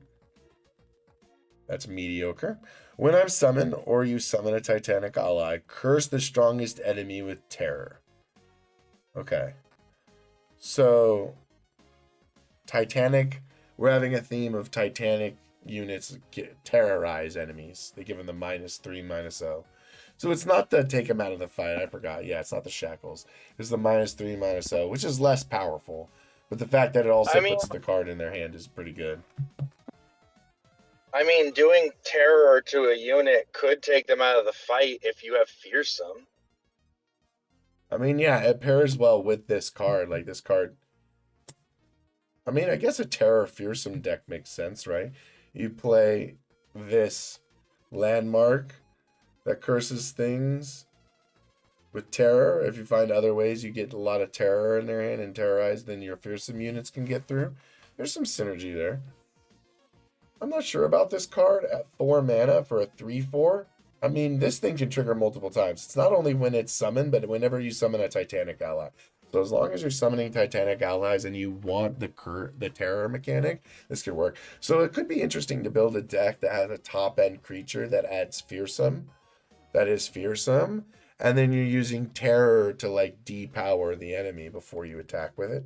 S1: That's mediocre. When I'm summoned, or you summon a Titanic ally, curse the strongest enemy with terror. Okay. So, Titanic, we're having a theme of Titanic units terrorize enemies. They give them the -3/-0. So it's not the take them out of the fight. I forgot. Yeah, it's not the shackles. It's the -3/-0, which is less powerful. But the fact that it also puts the card in their hand is pretty good.
S2: I mean, doing terror to a unit could take them out of the fight if you have Fearsome.
S1: I mean, yeah, it pairs well with this card. Like, this card... I mean, I guess a Terror Fearsome deck makes sense, right? You play this landmark that curses things with terror. If you find other ways you get a lot of terror in their hand and terrorize, then your fearsome units can get through. There's some synergy there. I'm not sure about this card at 4 mana for a 3/4. I mean, this thing can trigger multiple times. It's not only when it's summoned, but whenever you summon a Titanic ally. So as long as you're summoning Titanic allies and you want the terror mechanic, this could work. So it could be interesting to build a deck that has a top-end creature that adds fearsome, that is fearsome, and then you're using terror to like depower the enemy before you attack with it.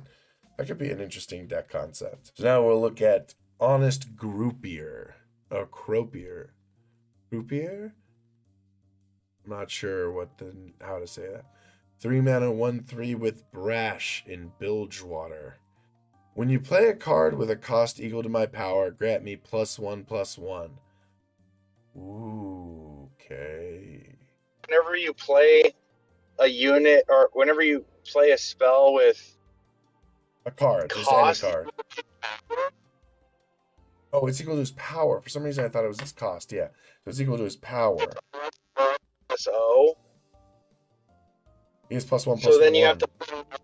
S1: That could be an interesting deck concept. So now we'll look at Honest Croupier. Croupier. Croupier? I'm not sure how to say that. 3 mana, 1/3 with Brash in Bilgewater. When you play a card with a cost equal to my power, grant me +1/+1. Ooh, okay.
S2: Whenever you play a unit, or whenever you play a spell with
S1: a card,
S2: cost,
S1: just any card. Oh, it's equal to his power. For some reason, I thought it was his cost. Yeah, so it's equal to his power.
S2: So
S1: he has +1/+1.
S2: So then you have to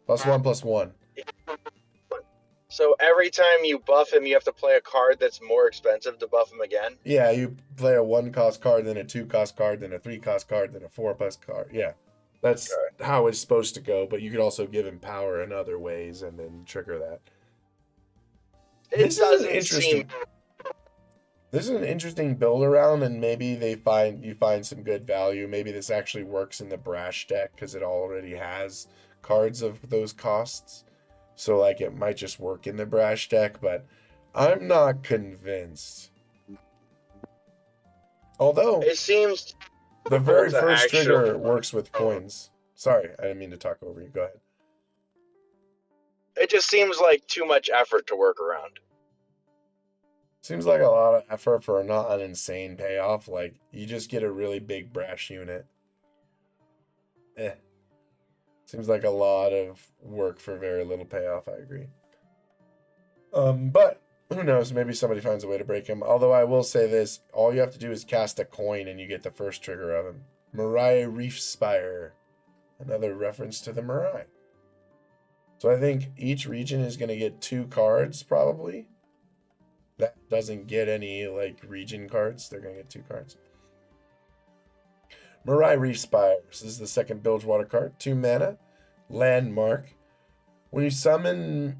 S1: +1/+1.
S2: So every time you buff him, you have to play a card that's more expensive to buff him again?
S1: Yeah, you play a 1-cost card, then a 2-cost card, then a 3-cost card, then a 4+ card. Yeah, that's how it's supposed to go, but you could also give him power in other ways and then trigger that. This is an interesting build around, and maybe you find some good value. Maybe this actually works in the Brash deck because it already has cards of those costs. So, like, it might just work in the Brash deck, but I'm not convinced. Although,
S2: it seems
S1: the very first trigger works with coins. Sorry, I didn't mean to talk over you. Go ahead.
S2: It just seems like too much effort to work around.
S1: Seems like a lot of effort for not an insane payoff. Like, you just get a really big Brash unit. Seems like a lot of work for very little payoff, I agree. But who knows, maybe somebody finds a way to break him. Although I will say this, all you have to do is cast a coin and you get the first trigger of him. Marai Reef Spire. Another reference to the Marai. So I think each region is going to get 2 cards, probably. That doesn't get any, like, region cards. They're going to get 2 cards. Marai Reef Spire. This is the second Bilgewater card. 2 mana. Landmark. When you spend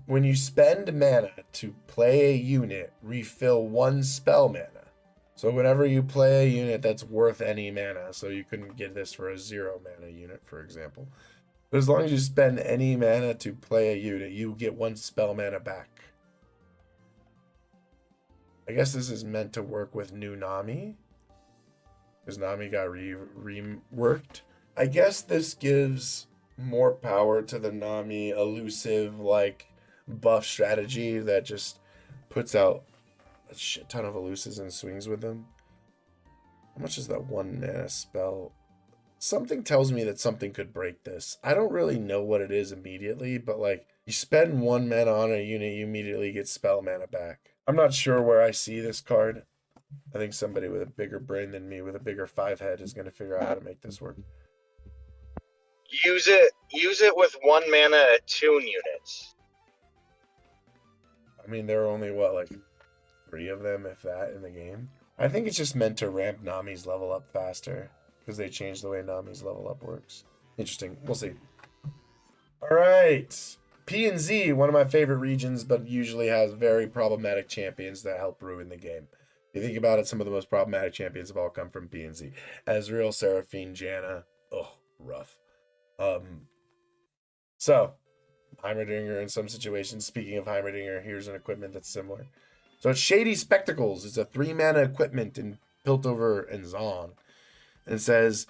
S1: mana to play a unit, refill 1 spell mana. So whenever you play a unit that's worth any mana, so you couldn't get this for a 0 mana unit, for example. But as long as you spend any mana to play a unit, you get 1 spell mana back. I guess this is meant to work with new Nami, because Nami got reworked. I guess this gives more power to the Nami elusive, like, buff strategy that just puts out a shit ton of elusives and swings with them. How much is that 1 mana spell? Something tells me that something could break this. I don't really know what it is immediately, but, like, you spend 1 mana on a unit, you immediately get spell mana back. I'm not sure where I see this card. I think somebody with a bigger brain than me, with a bigger 5 head, is going to figure out how to make this work.
S2: Use it with 1 mana attune units.
S1: I mean, there are only, what, like 3 of them, if that, in the game? I think it's just meant to ramp Nami's level up faster, because they changed the way Nami's level up works. Interesting. We'll see. All right. P&Z, one of my favorite regions, but usually has very problematic champions that help ruin the game. If you think about it, some of the most problematic champions have all come from P&Z. Ezreal, Seraphine, Janna. Oh, rough. So, Heimerdinger in some situations. Speaking of Heimerdinger, here's an equipment that's similar. So it's Shady Spectacles. It's a 3 mana equipment in Piltover and Zaun. And it says,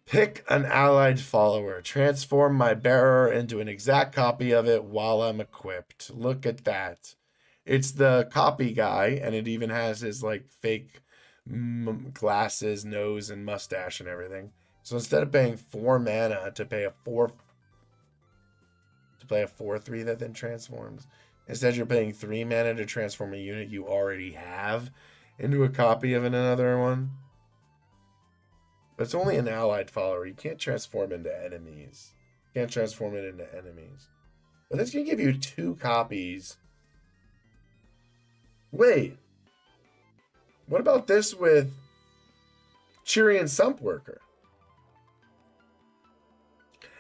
S1: pick an allied follower. Transform my bearer into an exact copy of it while I'm equipped. Look at that. It's the copy guy, and it even has his, like, fake glasses, nose, and mustache and everything. So instead of paying 4 mana to play a 4/3 that then transforms, instead you're paying 3 mana to transform a unit you already have into a copy of another one. But it's only an allied follower. You can't transform into enemies. You can't transform it into enemies. But this can give you 2 copies. Wait. What about this with Chirian Sumpworker?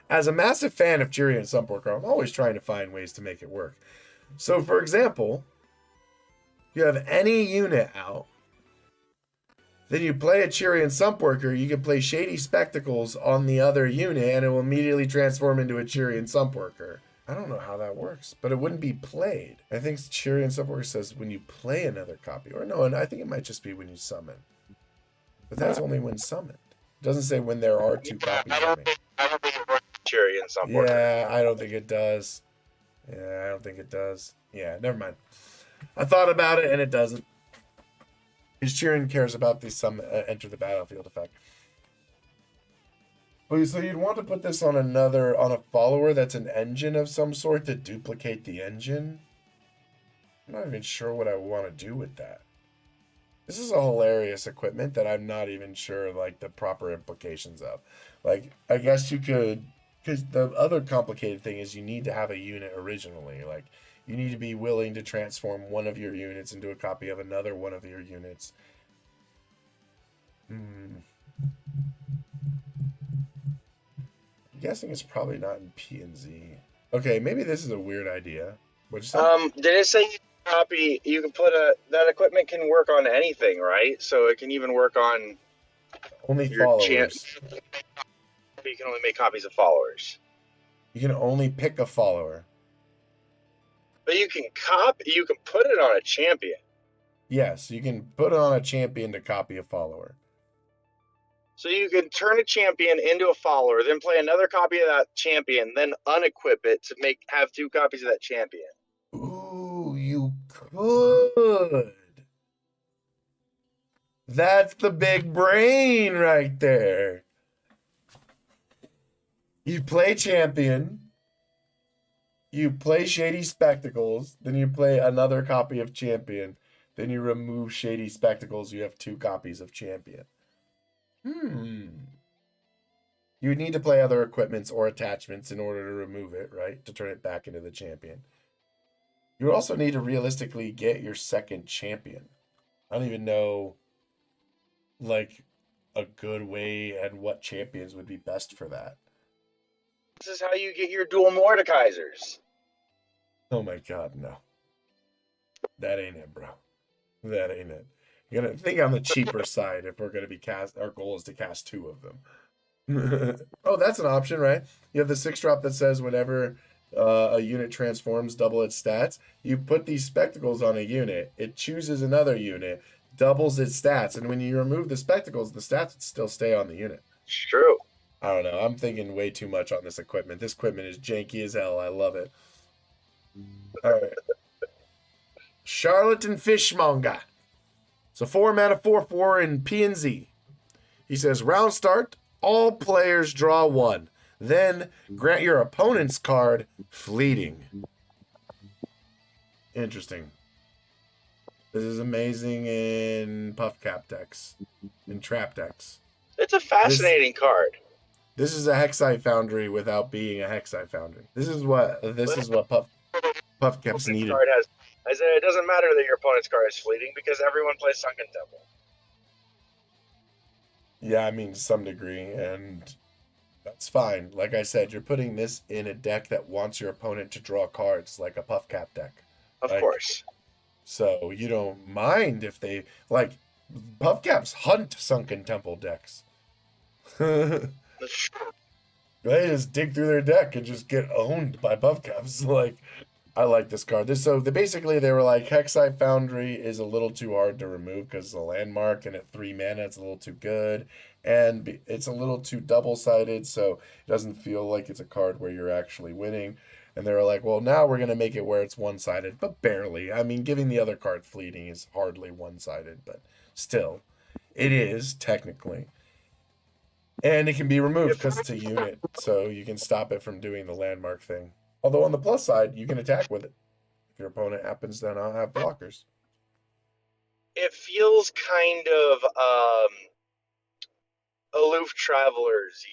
S1: As a massive fan of Chirian Sumpworker, I'm always trying to find ways to make it work. So, for example, you have any unit out, then you play a Chirian Sumpworker, you can play Shady Spectacles on the other unit, and it will immediately transform into a Chirian Sumpworker. I don't know how that works, but it wouldn't be played. I think Chirian Sumpworker says when you play another copy, or no, and I think it might just be when you summon. But that's only when summoned. It doesn't say when there are 2 copies.
S2: I don't think it works with Chirian Sumpworker.
S1: Yeah, I don't think it does. Yeah, I don't think it does. Yeah, never mind. I thought about it and it doesn't. Because Chirian cares about the enter the battlefield effect. Well, so you'd want to put this on a follower that's an engine of some sort to duplicate the engine. I'm not even sure what I want to do with that. This is a hilarious equipment that I'm not even sure like the proper implications of. Like, I guess you could, because the other complicated thing is you need to have a unit originally. Like, you need to be willing to transform one of your units into a copy of another one of your units. I'm guessing it's probably not in P and Z. Okay, maybe this is a weird idea. What'd you say?
S2: Did it say copy? You can put that equipment can work on anything, right? So it can even work on
S1: Only
S2: your
S1: followers.
S2: You can only make copies of followers.
S1: You can only pick a follower.
S2: But you can put it on a champion.
S1: Yes, you can put it on a champion to copy a follower.
S2: So you can turn a champion into a follower, then play another copy of that champion, then unequip it to have 2 copies of that champion.
S1: Ooh, you could. That's the big brain right there. You play champion. You play Shady Spectacles, then you play another copy of Champion, then you remove Shady Spectacles, you have 2 copies of Champion. You would need to play other equipments or attachments in order to remove it, right? To turn it back into the Champion. You would also need to realistically get your second Champion. I don't even know, like, a good way and what champions would be best for that.
S2: This is how you get your dual Mordekaisers.
S1: Oh my god, no. That ain't it, bro. That ain't it. You're gonna think on the cheaper side if we're gonna be our goal is to cast 2 of them. Oh, that's an option, right? You have the 6-drop that says whenever a unit transforms, double its stats. You put these spectacles on a unit, it chooses another unit, doubles its stats, and when you remove the spectacles, the stats would still stay on the unit.
S2: It's true.
S1: I don't know. I'm thinking way too much on this equipment. This equipment is janky as hell. I love it. All right. Charlatan Fishmonger. So 4 mana, 4/4 in P and Z. He says, round start, all players draw 1. Then grant your opponent's card fleeting. Interesting. This is amazing in Puffcap decks, in Trap decks.
S2: It's a fascinating card.
S1: This is a Hexite Foundry without being a Hexite Foundry. This is what Puffcaps needed.
S2: I said it doesn't matter that your opponent's card is fleeting because everyone plays Sunken Temple.
S1: Yeah, I mean, to some degree, and that's fine. Like I said, you're putting this in a deck that wants your opponent to draw cards, like a Puffcap deck.
S2: Of course.
S1: So you don't mind if they, like, Puffcaps hunt Sunken Temple decks. They just dig through their deck and just get owned by Puffcaps. Like, I like this card. Basically they were like, Hexite Foundry is a little too hard to remove because it's a landmark, and at 3 mana it's a little too good, and it's a little too double-sided, so it doesn't feel like it's a card where you're actually winning. And they were like, well, now we're going to make it where it's one-sided, but barely. I mean, giving the other card fleeting is hardly one-sided, but still, it is, technically. And it can be removed because it's a unit, so you can stop it from doing the landmark thing. Although on the plus side, you can attack with it if your opponent happens to not have blockers.
S2: It feels kind of Aloof Traveler Z.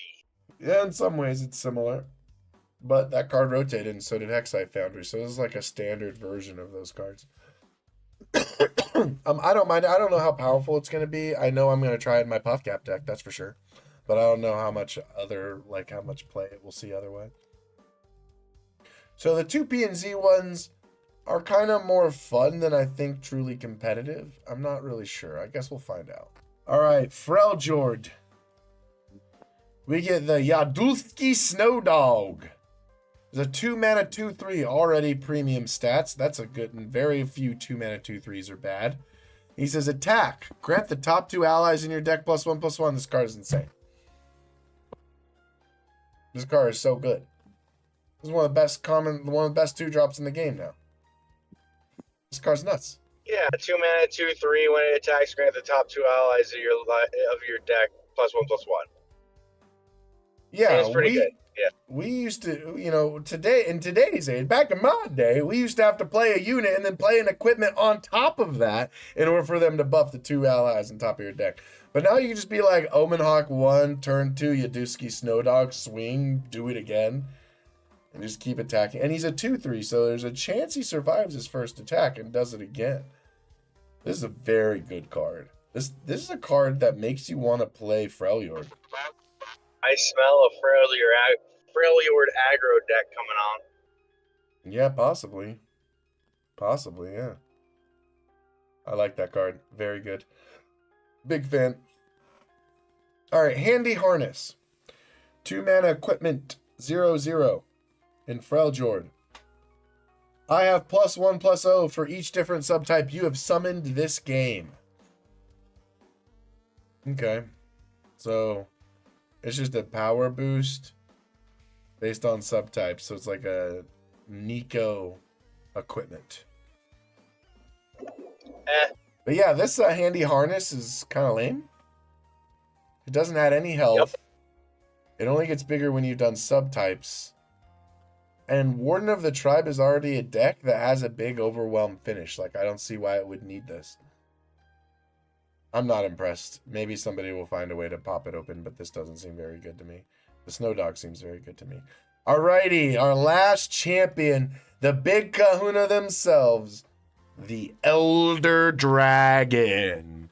S1: Yeah, in some ways it's similar. But that card rotated, and so did Hexite Foundry. So this is like a standard version of those cards. I don't mind. I don't know how powerful it's going to be. I know I'm going to try it in my Puffcap deck, that's for sure. But I don't know how much how much play it will see otherwise. So the 2P and Z ones are kind of more fun than I think truly competitive. I'm not really sure. I guess we'll find out. All right, Freljord. We get the Yadulski Snowdog. There's a 2-mana 2/3 already premium stats. That's a good, and very few 2-mana 2/3s are bad. He says attack. Grant the top 2 allies in your deck +1/+1. This card is insane. This card is so good. This is one of the best 2-drops in the game now. This card's nuts.
S2: Yeah, 2-mana 2/3. When it attacks, grant the top 2 allies of your deck +1/+1.
S1: Yeah,
S2: it's pretty good. Yeah.
S1: We used to, in today's age, back in my day, we used to have to play a unit and then play an equipment on top of that in order for them to buff the 2 allies on top of your deck. But now you can just be like Omenhawk 1, turn 2, Yadulski Snowdog, swing, do it again, and just keep attacking. And he's a 2/3, so there's a chance he survives his first attack and does it again. This is a very good card. This is a card that makes you want to play Freljord.
S2: I smell a Freljord aggro deck coming on.
S1: Yeah, possibly. Possibly, yeah. I like that card. Very good. Big fan. All right, Handy Harness. 2-mana equipment, 0/0 in Freljord. I have +1/+0 for each different subtype you have summoned this game. Okay. So it's just a power boost based on subtypes. So it's like a Nico equipment. But yeah, this Handy Harness is kind of lame. It doesn't add any health. Yep. It only gets bigger when you've done subtypes. And Warden of the Tribe is already a deck that has a big Overwhelm finish. Like, I don't see why it would need this. I'm not impressed. Maybe somebody will find a way to pop it open, but this doesn't seem very good to me. The Snowdog seems very good to me. Alrighty, our last champion, the big kahuna themselves, the Elder Dragon.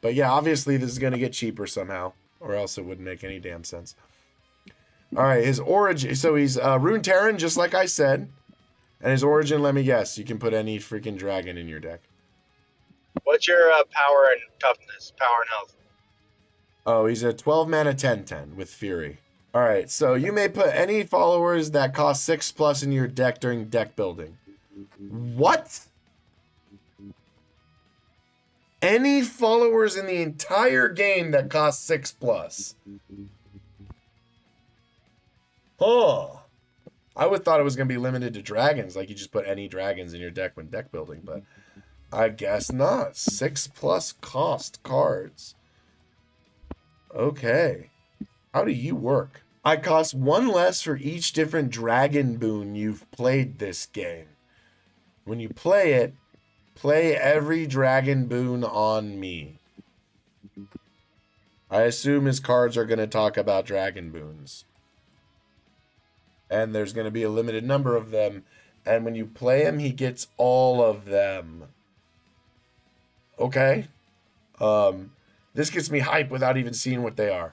S1: But yeah, obviously this is going to get cheaper somehow, or else it wouldn't make any damn sense. Alright, his origin, so he's Rune Terran, just like I said. And his origin, let me guess, you can put any freaking dragon in your deck.
S2: What's your power and toughness? Power and health?
S1: Oh, he's a 12-mana 10/10 with Fury. Alright, so you may put any followers that cost 6+ in your deck during deck building. What? Any followers in the entire game that cost 6+. Oh. I would thought it was going to be limited to dragons, like you just put any dragons in your deck when deck building, but I guess not. 6+ cost cards. Okay. How do you work? I cost 1 less for each different dragon boon you've played this game. When you play it, play every dragon boon on me. I assume his cards are going to talk about dragon boons. And there's going to be a limited number of them. And when you play him, he gets all of them. Okay. This gets me hype without even seeing what they are.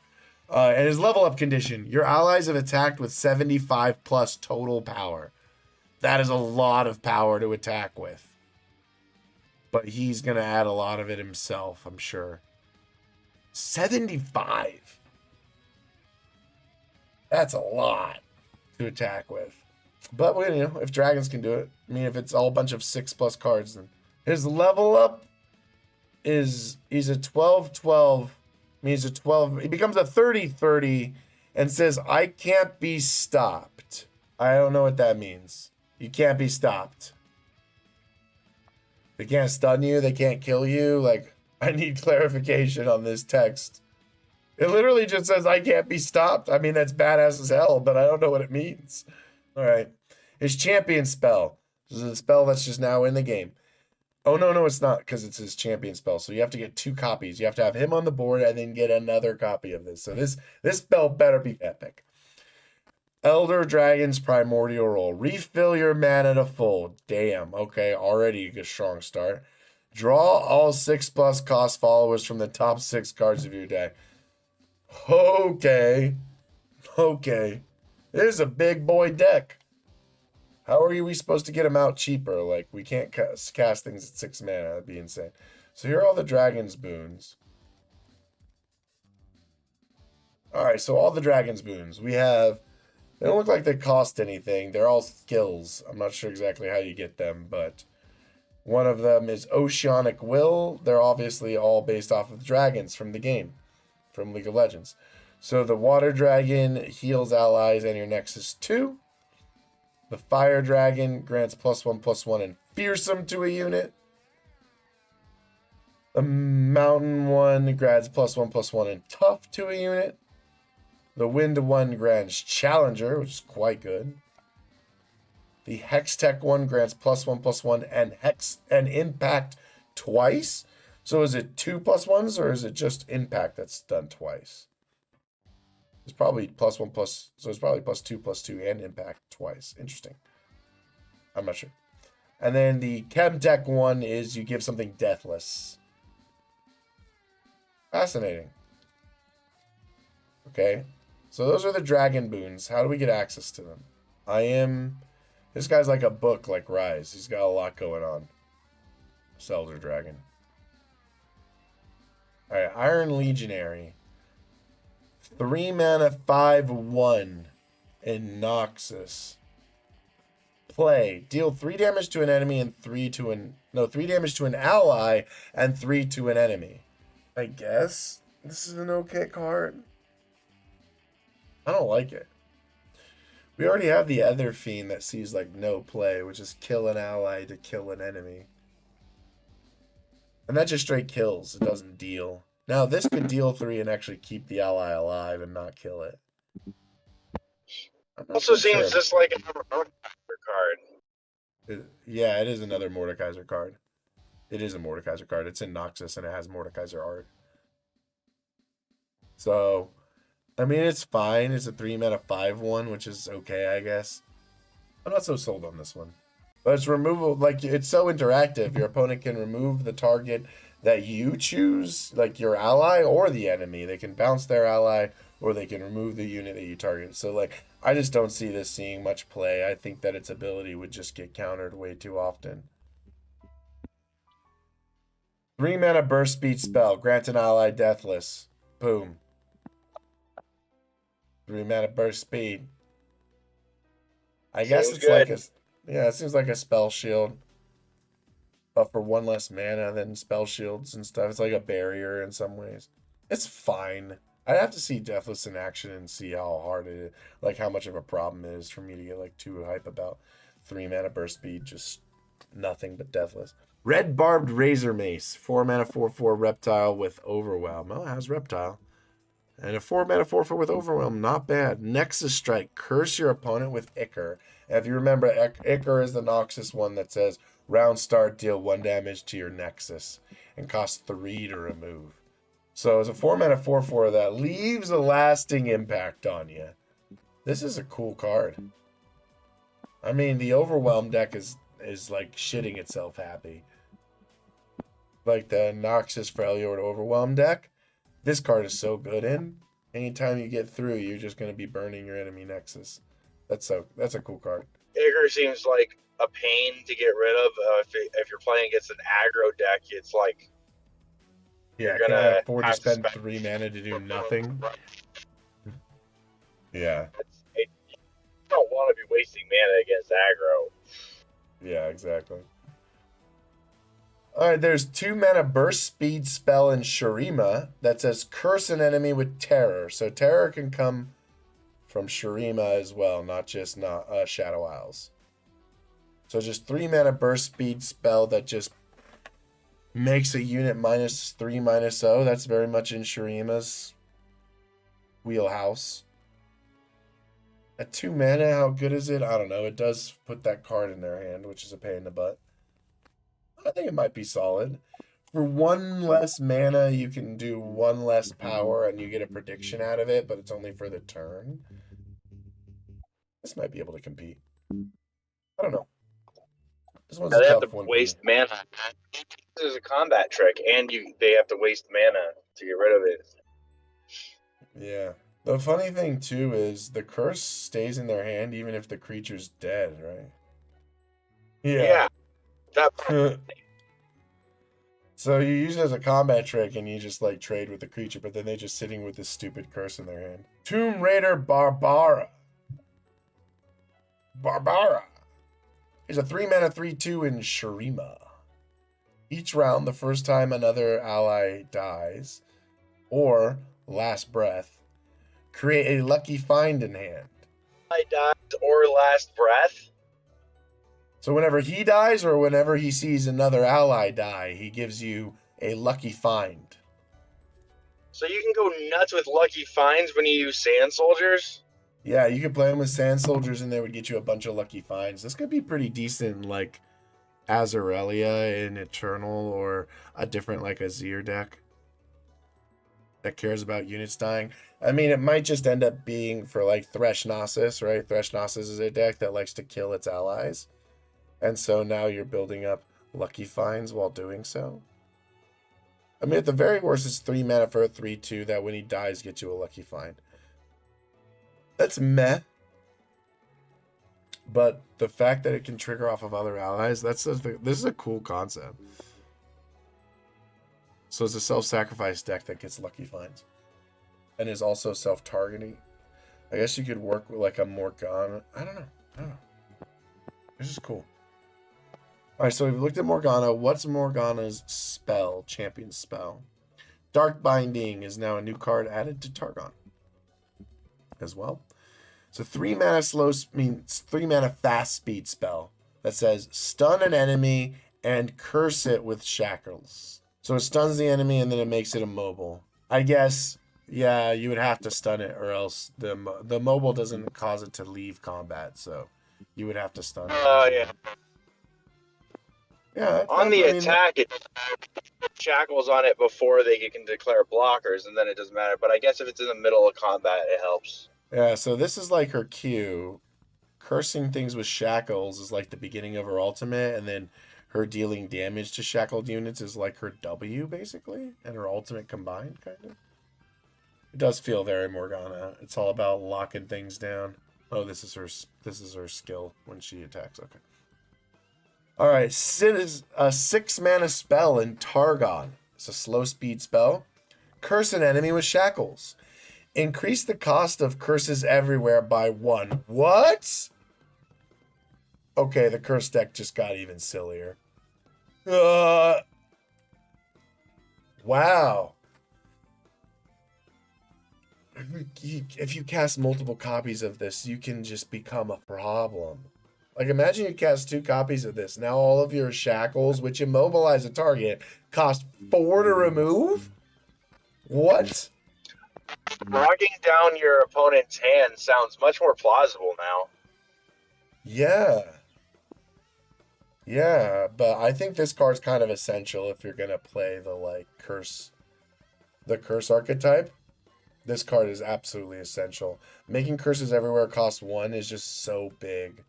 S1: And his level up condition. Your allies have attacked with 75+ total power. That is a lot of power to attack with. But he's going to add a lot of it himself, I'm sure. 75. That's a lot to attack with. But, if dragons can do it. I mean, if it's all a bunch of 6+ cards, then. His level up is, he's a 12/12. I mean, he's a 12. He becomes a 30/30 and says, I can't be stopped. I don't know what that means. You can't be stopped. They can't stun you. They can't kill you. Like, I need clarification on this text. It literally just says, I can't be stopped. I mean, that's badass as hell, but I don't know what it means. All right. His champion spell. This is a spell that's just now in the game. Oh, no, it's not, because it's his champion spell. So you have to get 2 copies. You have to have him on the board and then get another copy of this. So this spell better be epic. Elder Dragon's Primordial Roll. Refill your mana to full. Damn. Okay, already a good strong start. Draw all 6+ cost followers from the top 6 cards of your deck. Okay. This is a big boy deck. How are we supposed to get them out cheaper? Like, we can't cast things at 6 mana. That'd be insane. So here are all the Dragon's Boons. Alright, so all the Dragon's Boons. We have... They don't look like they cost anything. They're all skills. I'm not sure exactly how you get them, but... One of them is Oceanic Will. They're obviously all based off of dragons from the game. From League of Legends. So the Water Dragon heals allies and your Nexus 2. The Fire Dragon grants +1/+1 and Fearsome to a unit. The Mountain one grants +1/+1 and Tough to a unit. The Wind one grants Challenger, which is quite good. The Hextech one grants +1/+1 and Hex and Impact twice. So is it 2+1s or is it just Impact that's done twice? It's probably +1+, so it's probably +2/+2 and Impact twice. Interesting. I'm not sure. And then the Chemtech one is you give something deathless. Fascinating. Okay. So those are the Dragon Boons. How do we get access to them? This guy's like a book like Rise. He's got a lot going on. Elder Dragon. Alright, Iron Legionary. 3 mana, 5/1 in Noxus. Play. Deal 3 damage to an enemy and 3 damage to an ally and 3 to an enemy. I guess this is an okay card. I don't like it. We already have the Other Fiend that sees like no play, which is kill an ally to kill an enemy. And that just straight kills. It doesn't deal. Now, this could deal 3 and actually keep the ally alive and not kill it.
S2: Also seems just like another Mordekaiser card.
S1: Yeah, it is another Mordekaiser card. It is a Mordekaiser card. It's in Noxus and it has Mordekaiser art. So, I mean, it's fine. It's a 3 mana 5/1, which is okay, I guess. I'm not so sold on this one. But it's removal, like, it's so interactive. Your opponent can remove the target that you choose, like your ally or the enemy. They can bounce their ally or they can remove the unit that you target. So, like, I just don't see this seeing much play. I think that its ability would just get countered way too often. 3 mana burst speed spell. Grant an ally deathless. Boom. 3 mana burst speed. I guess it's good. It seems like a spell shield. But for 1 less mana than spell shields and stuff. It's like a barrier in some ways. It's fine. I'd have to see Deathless in action and see how hard it is. Like how much of a problem it is for me to get like too hype about 3 mana burst speed. Just nothing but Deathless. Red-Barbed Razor Mace. 4 mana 4/4 reptile with Overwhelm. Oh, it has reptile. And a 4 mana 4/4 with Overwhelm. Not bad. Nexus Strike. Curse your opponent with Ichor. And if you remember, Ichor is the Noxus one that says round start, deal 1 damage to your Nexus and costs 3 to remove. So it's a 4 mana 4/4 that leaves a lasting impact on you. This is a cool card. I mean, the Overwhelm deck is like shitting itself happy. Like the Noxus Freljord Overwhelm deck. This card is so good in. Anytime you get through, you're just going to be burning your enemy Nexus. That's a cool card.
S2: Ichor seems like a pain to get rid of. If you're playing against an aggro deck, it's like
S1: you're gonna afford to spend 3 mana to do nothing. Yeah.
S2: You don't want to be wasting mana against aggro.
S1: Yeah, exactly. Alright, there's 2 mana burst speed spell in Shurima that says curse an enemy with terror. So terror can come from Shurima as well, not just Shadow Isles. So just 3 mana burst speed spell that just makes a unit -3/-0. That's very much in Shurima's wheelhouse. At 2 mana, how good is it? I don't know. It does put that card in their hand, which is a pain in the butt. I think it might be solid. For one less mana, you can do one less power and you get a prediction out of it, but it's only for the turn. This might be able to compete. I don't know. This one's
S2: Now
S1: a
S2: they have to
S1: tough one for me.
S2: waste mana. This is a combat trick, and they have to waste mana to get rid of it.
S1: Yeah. The funny thing, too, is the curse stays in their hand even if the creature's dead, right?
S2: Yeah.
S1: So you use it as a combat trick and you just like trade with the creature, but then they're just sitting with this stupid curse in their hand. Tomb Raider Barbara. Barbara is a 3-mana 3/2 in Shurima. Each round, the first time another ally dies, or last breath, create a lucky find in hand.
S2: I died or last breath.
S1: So whenever he dies or whenever he sees another ally die, he gives you a lucky find.
S2: So you can go nuts with lucky finds when you use sand soldiers?
S1: Yeah, you could play him with sand soldiers and they would get you a bunch of lucky finds. This could be pretty decent in like Azarelia in Eternal or a different like Azir deck that cares about units dying. I mean, it might just end up being for like Thresh Gnosis, right? Thresh Gnosis is a deck that likes to kill its allies. And so now you're building up lucky finds while doing so. I mean, at the very worst, it's 3 mana for a 3/2 that when he dies gets you a lucky find. That's meh. But the fact that it can trigger off of other allies, this is a cool concept. So it's a self-sacrifice deck that gets lucky finds. And is also self-targeting. I guess you could work with like a Morgana. I don't know. This is cool. Alright, so we've looked at Morgana. What's Morgana's spell, champion spell? Dark Binding is now a new card added to Targon as well. It's a 3 mana 3 mana fast speed spell that says stun an enemy and curse it with shackles. So it stuns the enemy and then it makes it immobile. I guess, yeah, you would have to stun it or else the mobile doesn't cause it to leave combat, so you would have to stun it.
S2: Oh, yeah.
S1: Yeah.
S2: On the attack, it shackles on it before they can declare blockers, and then it doesn't matter. But I guess if it's in the middle of combat, it helps.
S1: Yeah, so this is like her Q. Cursing things with shackles is like the beginning of her ultimate, and then her dealing damage to shackled units is like her W, basically, and her ultimate combined, kind of. It does feel very Morgana. It's all about locking things down. Oh, this is her skill when she attacks. Okay. All right, Sid is a 6 mana spell in Targon. It's a slow speed spell. Curse an enemy with shackles. Increase the cost of curses everywhere by 1. What? Okay, the curse deck just got even sillier. Wow. If you cast multiple copies of this, you can just become a problem. Like, imagine you cast 2 copies of this. Now all of your shackles, which immobilize a target, cost 4 to remove? What?
S2: Locking down your opponent's hand sounds much more plausible now.
S1: Yeah. Yeah, but I think this card's kind of essential if you're going to play the curse archetype. This card is absolutely essential. Making curses everywhere cost 1 is just so big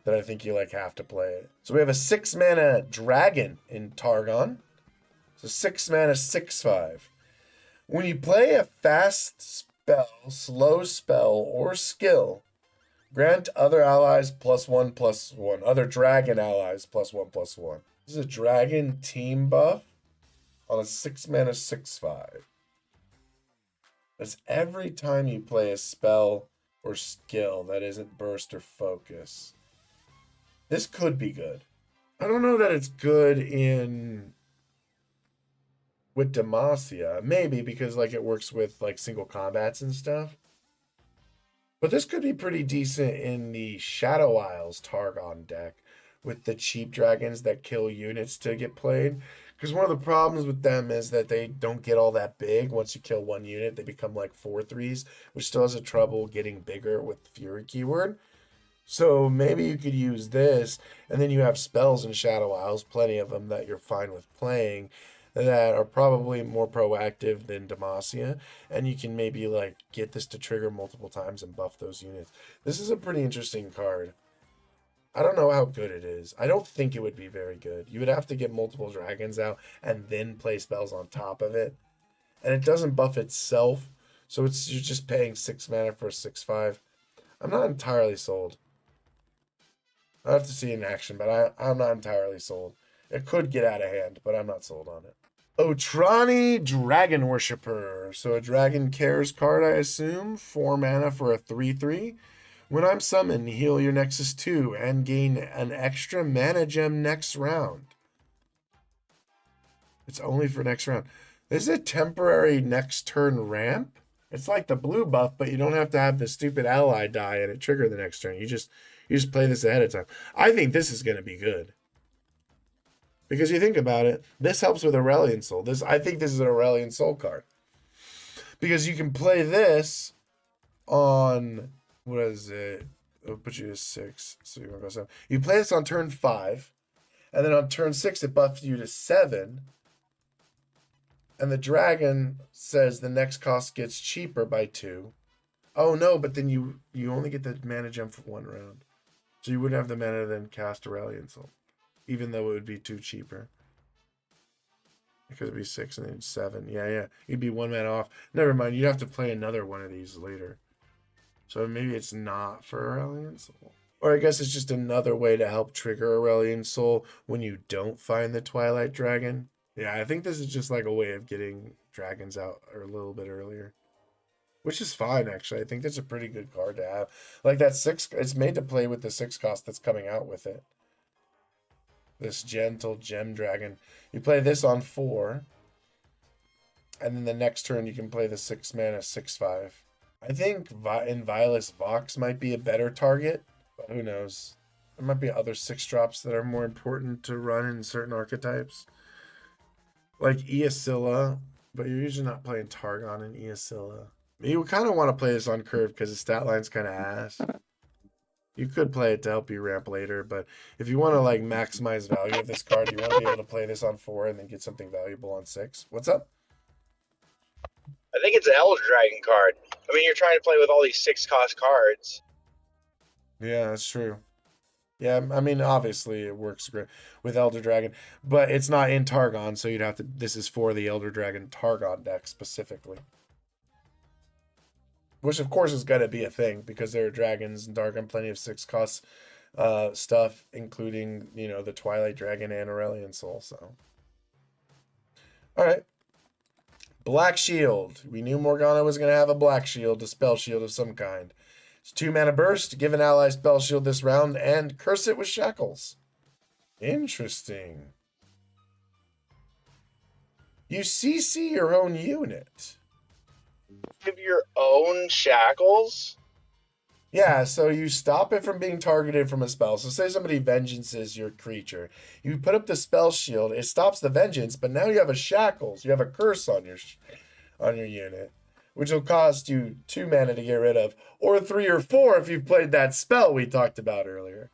S1: that I think you have to play it. So we have a 6 mana dragon in Targon. So 6 mana 6/5. When you play a fast spell, slow spell, or skill, grant other allies +1/+1. Other dragon allies +1/+1. This is a dragon team buff on a 6 mana 6/5. That's every time you play a spell or skill that isn't burst or focus. This could be good. I don't know that it's good with Demacia. Maybe because it works with single combats and stuff. But this could be pretty decent in the Shadow Isles Targon deck with the cheap dragons that kill units to get played. Because one of the problems with them is that they don't get all that big. Once you kill one unit, they become 4/3s, which still has a trouble getting bigger with Fury keyword. So maybe you could use this, and then you have spells in Shadow Isles, plenty of them that you're fine with playing, that are probably more proactive than Demacia, and you can maybe like get this to trigger multiple times and buff those units. This is a pretty interesting card. I don't know how good it is. I don't think it would be very good. You would have to get multiple dragons out and then play spells on top of it. And it doesn't buff itself, so you're just paying 6 mana for a 6/5. I'm not entirely sold. I have to see it in action, but I'm not entirely sold. It could get out of hand, but I'm not sold on it. Ottrani Dragon-Worshiper. So a Dragon Cares card, I assume. 4 mana for a 3/3. When I'm summoned, heal your Nexus 2 and gain an extra mana gem next round. It's only for next round. This is a temporary next turn ramp. It's like the blue buff, but you don't have to have the stupid ally die and it trigger the next turn. You just play this ahead of time. I think this is going to be good. Because you think about it, this helps with Aurelion Soul. I think this is an Aurelion Soul card. Because you can play this on, what is it? It'll put you to 6. So you're going to go 7. You play this on turn 5. And then on turn 6, it buffs you to 7. And the dragon says the next cost gets cheaper by 2. Oh no, but then you only get the mana gem for 1 round. So you wouldn't have the mana to then cast Aurelion Soul. Even though it would be 2 cheaper. Because it'd be 6 and then 7. Yeah. You'd be 1 mana off. Never mind, you'd have to play another one of these later. So maybe it's not for Aurelion Soul. Or I guess it's just another way to help trigger Aurelion Soul when you don't find the Twilight Dragon. Yeah, I think this is just like a way of getting dragons out a little bit earlier. Which is fine, actually. I think that's a pretty good card to have. Like that 6, it's made to play with the 6 cost that's coming out with it. This gentle Gemdragon. You play this on 4. And then the next turn you can play the 6 mana 6/5. I think Inviolus Vox might be a better target. But who knows? There might be other 6 drops that are more important to run in certain archetypes. Like Eosilla, but you're usually not playing Targon and Eosilla. You kind of want to play this on curve because the stat line's kind of ass. You could play it to help you ramp later, but if you want to like maximize value of this card, you want to be able to play this on 4 and then get something valuable on 6. What's up?
S2: I think it's an Elder Dragon card. I mean, you're trying to play with all these 6-cost cards.
S1: Yeah, that's true. Yeah, I mean, obviously it works great with Elder Dragon, but it's not in Targon, so you'd have to. This is for the Elder Dragon Targon deck specifically, which of course is gonna be a thing because there are dragons in Targon, plenty of 6-cost stuff, including the Twilight Dragon and Aurelion Soul. So, all right, Black Shield. We knew Morgana was gonna have a Black Shield, a spell shield of some kind. It's 2 mana burst, give an ally spell shield this round, and curse it with shackles. Interesting. You CC your own unit.
S2: Give your own shackles?
S1: Yeah, so you stop it from being targeted from a spell. So say somebody vengeances your creature. You put up the spell shield, it stops the vengeance, but now you have a shackles. You have a curse on your unit, which will cost you 2 mana to get rid of, or 3 or 4 if you've played that spell we talked about earlier.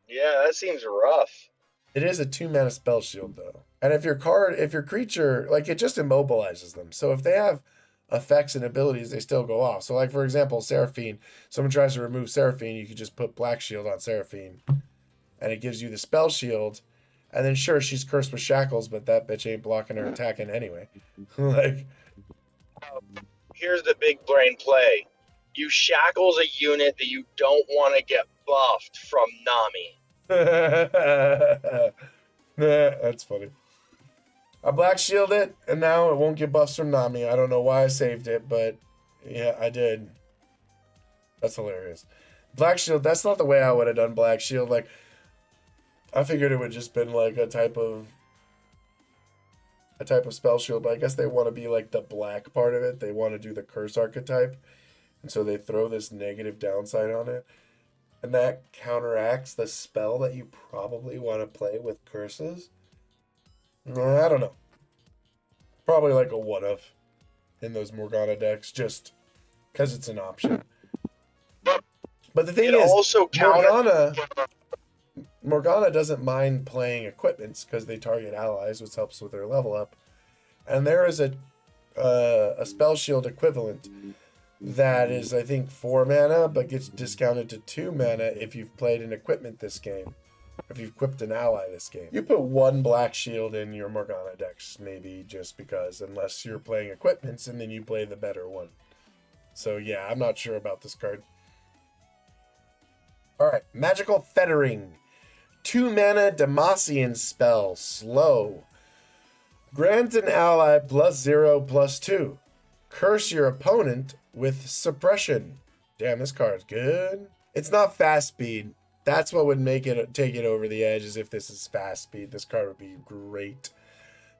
S2: Yeah, that seems rough.
S1: It is a 2 mana spell shield though. And if your creature, like it just immobilizes them. So if they have effects and abilities, they still go off. So like for example, Seraphine, someone tries to remove Seraphine, you could just put Black Shield on Seraphine. And it gives you the spell shield. And then sure, she's cursed with shackles, but that bitch ain't blocking her attacking anyway. Like,
S2: here's the big brain play. You shackles a unit that you don't want to get buffed from Nami.
S1: That's funny. I Black Shield it, and now it won't get buffs from Nami. I don't know why I saved it, but yeah, I did. That's hilarious. Black Shield, that's not the way I would have done Black Shield. Like, I figured it would just been like a type of spell shield, but I guess they want to be like the black part of it. They want to do the curse archetype. And so they throw this negative downside on it. And that counteracts the spell that you probably want to play with curses. I don't know. Probably like a one-of in those Morgana decks, just because it's an option. But the thing
S2: It
S1: is,
S2: also counter.
S1: Morgana doesn't mind playing equipments because they target allies, which helps with their level up. And there is a spell shield equivalent that is, I think, 4 mana, but gets discounted to 2 mana if you've played an equipment this game. If you've equipped an ally this game. You put 1 black shield in your Morgana decks, maybe just because, unless you're playing equipments and then you play the better one. So yeah, I'm not sure about this card. Alright, Magical Fettering. 2 mana Demacian spell, slow. Grant an ally +0/+2. Curse your opponent with suppression. Damn, this card's good. It's not fast speed. That's what would make it take it over the edge, is if this is fast speed. This card would be great.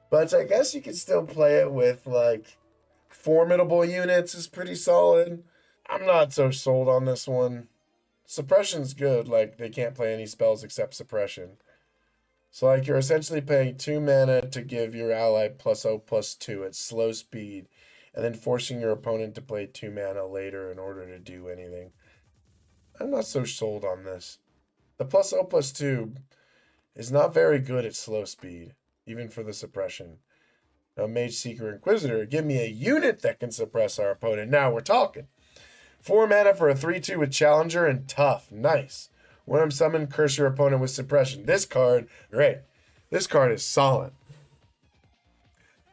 S1: But I guess you can still play it with, like, formidable units is pretty solid. I'm not so sold on this one. Suppression's good. Like, they can't play any spells except suppression. So, like, you're essentially paying 2 mana to give your ally +0/+2 at slow speed, and then forcing your opponent to play 2 mana later in order to do anything. I'm not so sold on this. The +0/+2 is not very good at slow speed, even for the suppression. Now, Mageseeker Inquisitor, give me a unit that can suppress our opponent. Now we're talking. 4 mana for a 3/2 with Challenger and Tough. Nice. When I'm summoned, curse your opponent with suppression. This card, great. This card is solid.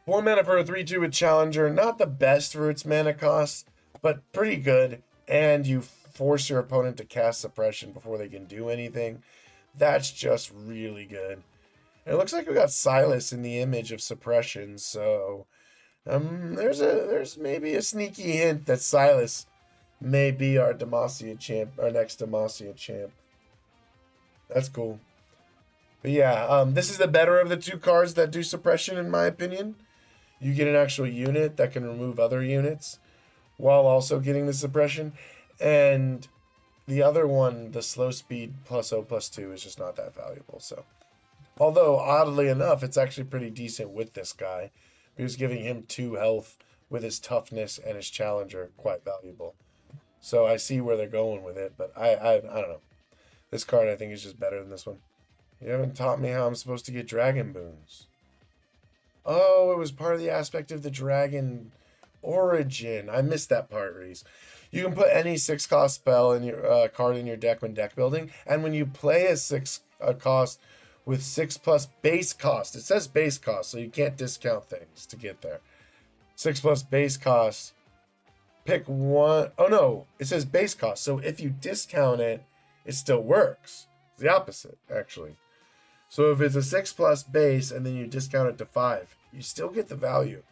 S1: 4 mana for a 3/2 with Challenger. Not the best for its mana cost, but pretty good. And you force your opponent to cast suppression before they can do anything. That's just really good. And it looks like we got Silas in the image of suppression, so there's maybe a sneaky hint that Silas may be our Demacia champ, our next Demacia champ. That's cool. But yeah, this is the better of the 2 cards that do suppression, in my opinion. You get an actual unit that can remove other units while also getting the suppression. And the other one, the slow speed +0/+2, is just not that valuable. So, although oddly enough, it's actually pretty decent with this guy, because giving him 2 health with his toughness and his Challenger, quite valuable. So I see where they're going with it, but I don't know. This card, I think, is just better than this one. You haven't taught me how I'm supposed to get dragon boons. Oh, it was part of the aspect of the dragon origin. I missed that part, Reese. You can put any 6-cost spell in your card in your deck when deck building, and when you play a 6 cost with 6+ base cost, it says base cost, so you can't discount things to get there. 6+ base cost. Pick one. Oh no, it says base cost. So if you discount it, it still works. It's the opposite, actually. So if it's a 6+ base and then you discount it to 5, you still get the value,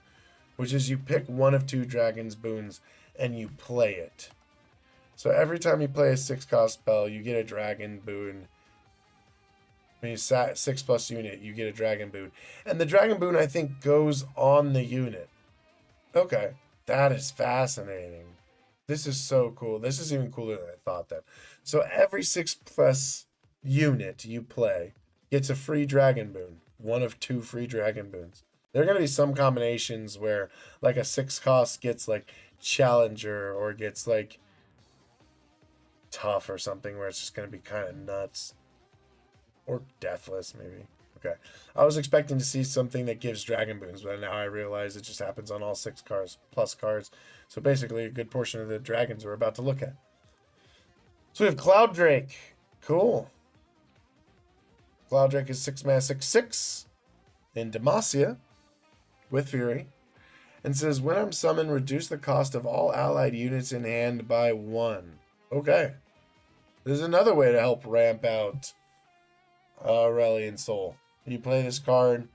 S1: which is you pick one of 2 dragon's boons and you play it. So every time you play a 6-cost spell, you get a dragon boon. When you sat 6+ unit, you get a dragon boon. And the dragon boon, I think, goes on the unit. Okay, that is fascinating. This is so cool. This is even cooler than I thought then. So every 6+ unit you play gets a free dragon boon. One of 2 free dragon boons. There are going to be some combinations where like a 6-cost gets like Challenger or gets like Tough or something, where it's just going to be kind of nuts. Or Deathless, maybe. Okay. I was expecting to see something that gives dragon boons, but now I realize it just happens on all 6 cards plus cards. So basically a good portion of the dragons we're about to look at. So we have Cloud Drake. Cool. Cloud Drake is 6 mana 6/6 in Demacia with Fury. And says, when I'm summoned, reduce the cost of all allied units in hand by 1. Okay. There's another way to help ramp out Aurelian Soul. You play this card,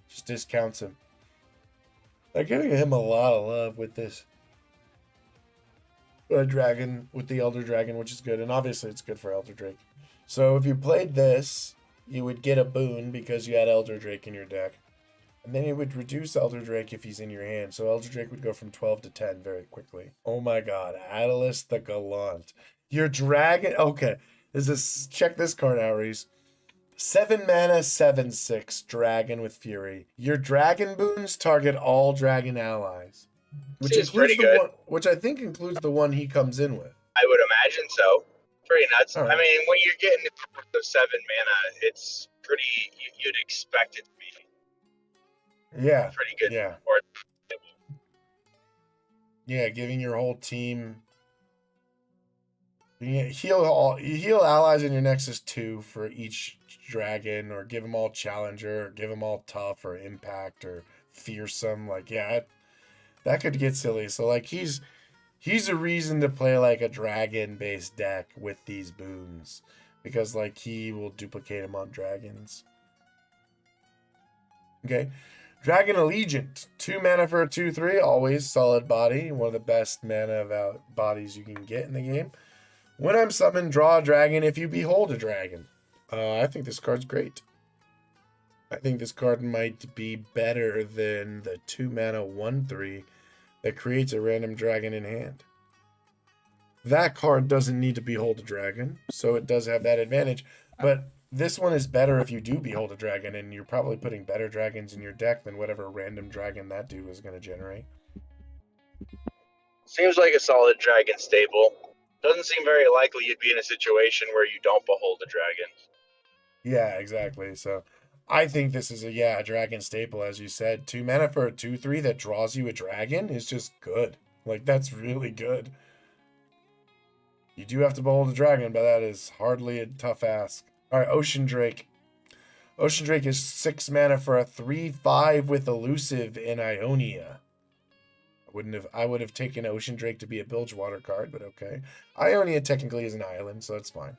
S1: just discounts him. They're giving him a lot of love with this dragon, with the Elder Dragon, which is good. And obviously it's good for Elder Drake. So if you played this, you would get a boon because you had Elder Drake in your deck. And then it would reduce Elder Drake if he's in your hand. So Elder Drake would go from 12 to 10 very quickly. Oh my god. Alatis the Gallant. Your dragon... Okay. Check this card out, Reese. 7 mana 7/6 dragon with Fury. Your dragon boons target all dragon allies. Which
S2: Seems
S1: includes
S2: pretty good.
S1: which I think includes the one he comes in with.
S2: I would imagine so. Pretty nuts.
S1: All
S2: I
S1: right.
S2: mean, when you're getting the 7 mana, it's pretty. You'd expect it to be
S1: Yeah.
S2: pretty good.
S1: Yeah.
S2: Or
S1: Yeah. Giving your whole team. Heal allies in your Nexus 2 for each dragon, or give them all Challenger, or give them all Tough, or Impact, or Fearsome. Like, yeah, that could get silly. So, like, he's a reason to play, like, a dragon-based deck with these boons. Because, like, he will duplicate them on dragons. Okay. Dragon Allegiant. 2 mana for a 2/3. Always solid body. One of the best mana bodies you can get in the game. When I'm summoned, draw a dragon if you behold a dragon. I think this card's great. I think this card might be better than the 2 mana 1/3 that creates a random dragon in hand. That card doesn't need to behold a dragon, so it does have that advantage. But this one is better if you do behold a dragon, and you're probably putting better dragons in your deck than whatever random dragon that dude was going to generate.
S2: seems like a solid dragon stable. Doesn't seem very likely you'd be in a situation where you don't behold a dragon.
S1: Yeah, exactly. So I think this is a dragon staple, as you said. 2 mana for a 2/3 that draws you a dragon is just good. Like, that's really good. You do have to behold a dragon, but that is hardly a tough ask. All right, Ocean Drake. Ocean Drake is 6 mana for a 3/5 with elusive in Ionia. I would have taken Ocean Drake to be a Bilgewater card, but okay. Ionia technically is an island, so it's fine.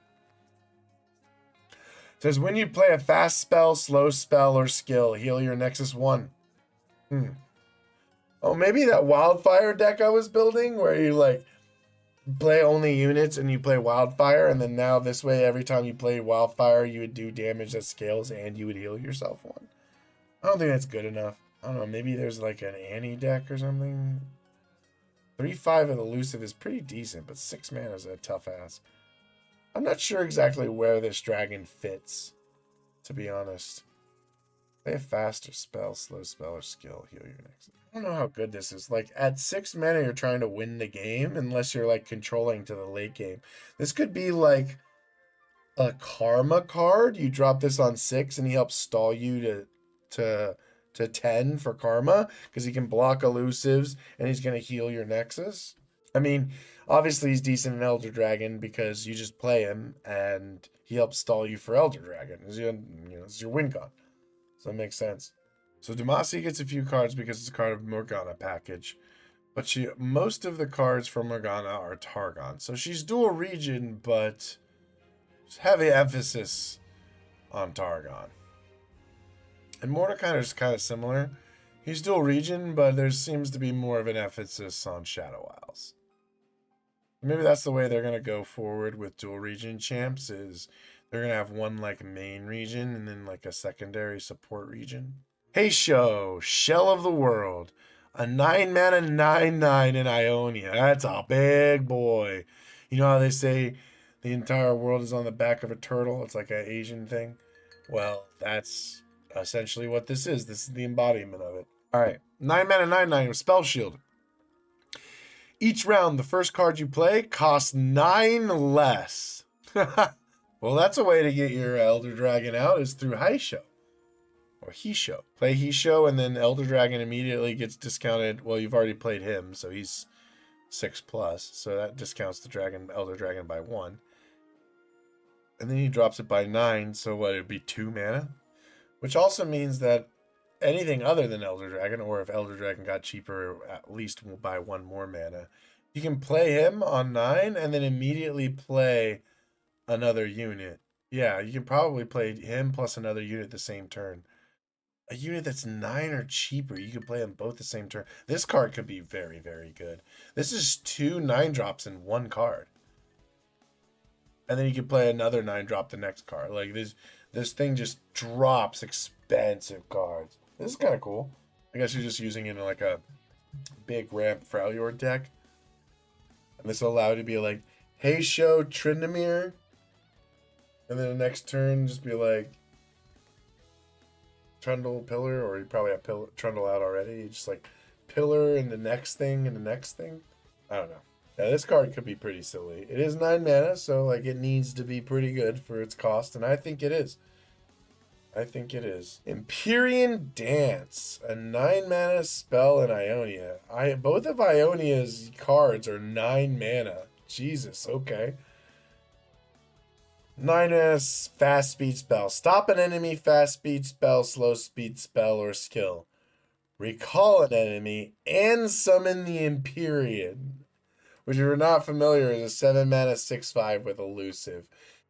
S1: It says when you play a fast spell, slow spell, or skill, heal your Nexus 1. Oh, maybe that Wildfire deck I was building where you like play only units and you play Wildfire, and then now this way every time you play Wildfire you would do damage that scales and you would heal yourself 1. I don't think that's good enough. I don't know, maybe there's like an Annie deck or something. 3/5 and elusive is pretty decent, but 6 mana is a tough ask. I'm not sure exactly where this dragon fits, to be honest. Play a faster spell, slow spell, or skill, heal your next. I don't know how good this is. Like, at 6 mana, you're trying to win the game, unless you're, like, controlling to the late game. This could be, like, a Karma card. You drop this on 6, and he helps stall you to 10 for Karma, because he can block elusives, and he's going to heal your Nexus. I mean, obviously he's decent in Elder Dragon because you just play him and he helps stall you for Elder Dragon. It's your win con. So it makes sense. So Demacia gets a few cards because it's a card of Morgana package. But most of the cards from Morgana are Targon. So she's dual region, but heavy emphasis on Targon. And Mordekaiser is kind of similar. He's dual region, but there seems to be more of an emphasis on Shadow Isles. Maybe that's the way they're going to go forward with dual region champs, is they're going to have one like main region and then like a secondary support region. Heisho, Shell of the World. A 9 mana 9/9 in Ionia. That's a big boy. You know how they say the entire world is on the back of a turtle? It's like an Asian thing. Well, that's essentially what this is. This is the embodiment of it. All right. 9 mana 9/9 with Spell Shield. Each round, the first card you play costs 9 less. Well, that's a way to get your Elder Dragon out, is through Heisho. Or Heisho. Play Heisho, and then Elder Dragon immediately gets discounted. Well, you've already played him, so he's 6+. So that discounts the Elder Dragon by 1. And then he drops it by 9, so what, it'd be 2 mana? Which also means that anything other than Elder Dragon, or if Elder Dragon got cheaper, at least by 1 more mana, you can play him on 9 and then immediately play another unit. Yeah, you can probably play him plus another unit the same turn. A unit that's 9 or cheaper, you can play them both the same turn. This card could be very, very good. This is 2 9-drops in 1 card. And then you can play another 9-drop the next card. Like, this thing just drops expensive cards. This is kind of cool. I guess you're just using it in like a big ramp Freljord deck. And this will allow you to be like, Heisho Tryndamere. And then the next turn just be like Trundle Pillar, or you probably have Trundle out already. You just like Pillar and the next thing and the next thing. I don't know. Yeah, this card could be pretty silly. It is 9 mana, so like it needs to be pretty good for its cost, and I think it is. I think it is. Empyrean Dance, a 9 mana spell in Ionia. Both of Ionia's cards are 9 mana. Jesus, okay. 9 mana fast speed spell. Stop an enemy fast speed spell, slow speed spell, or skill. Recall an enemy and summon the Empyrean, which if you're not familiar is a 7 mana 6/5 with elusive.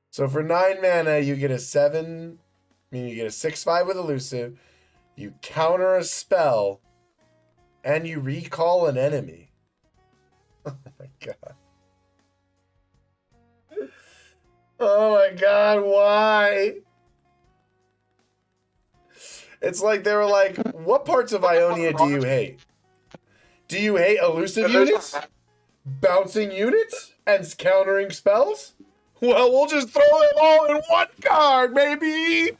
S1: So for 9 mana, you get a 7, meaning you get a 6/5 with elusive, you counter a spell, and you recall an enemy. Oh my god. Oh my god, why? It's like they were like, what parts of Ionia do you hate? Do you hate elusive units? Bouncing units? And countering spells? Well, we'll just throw them all in one card, baby!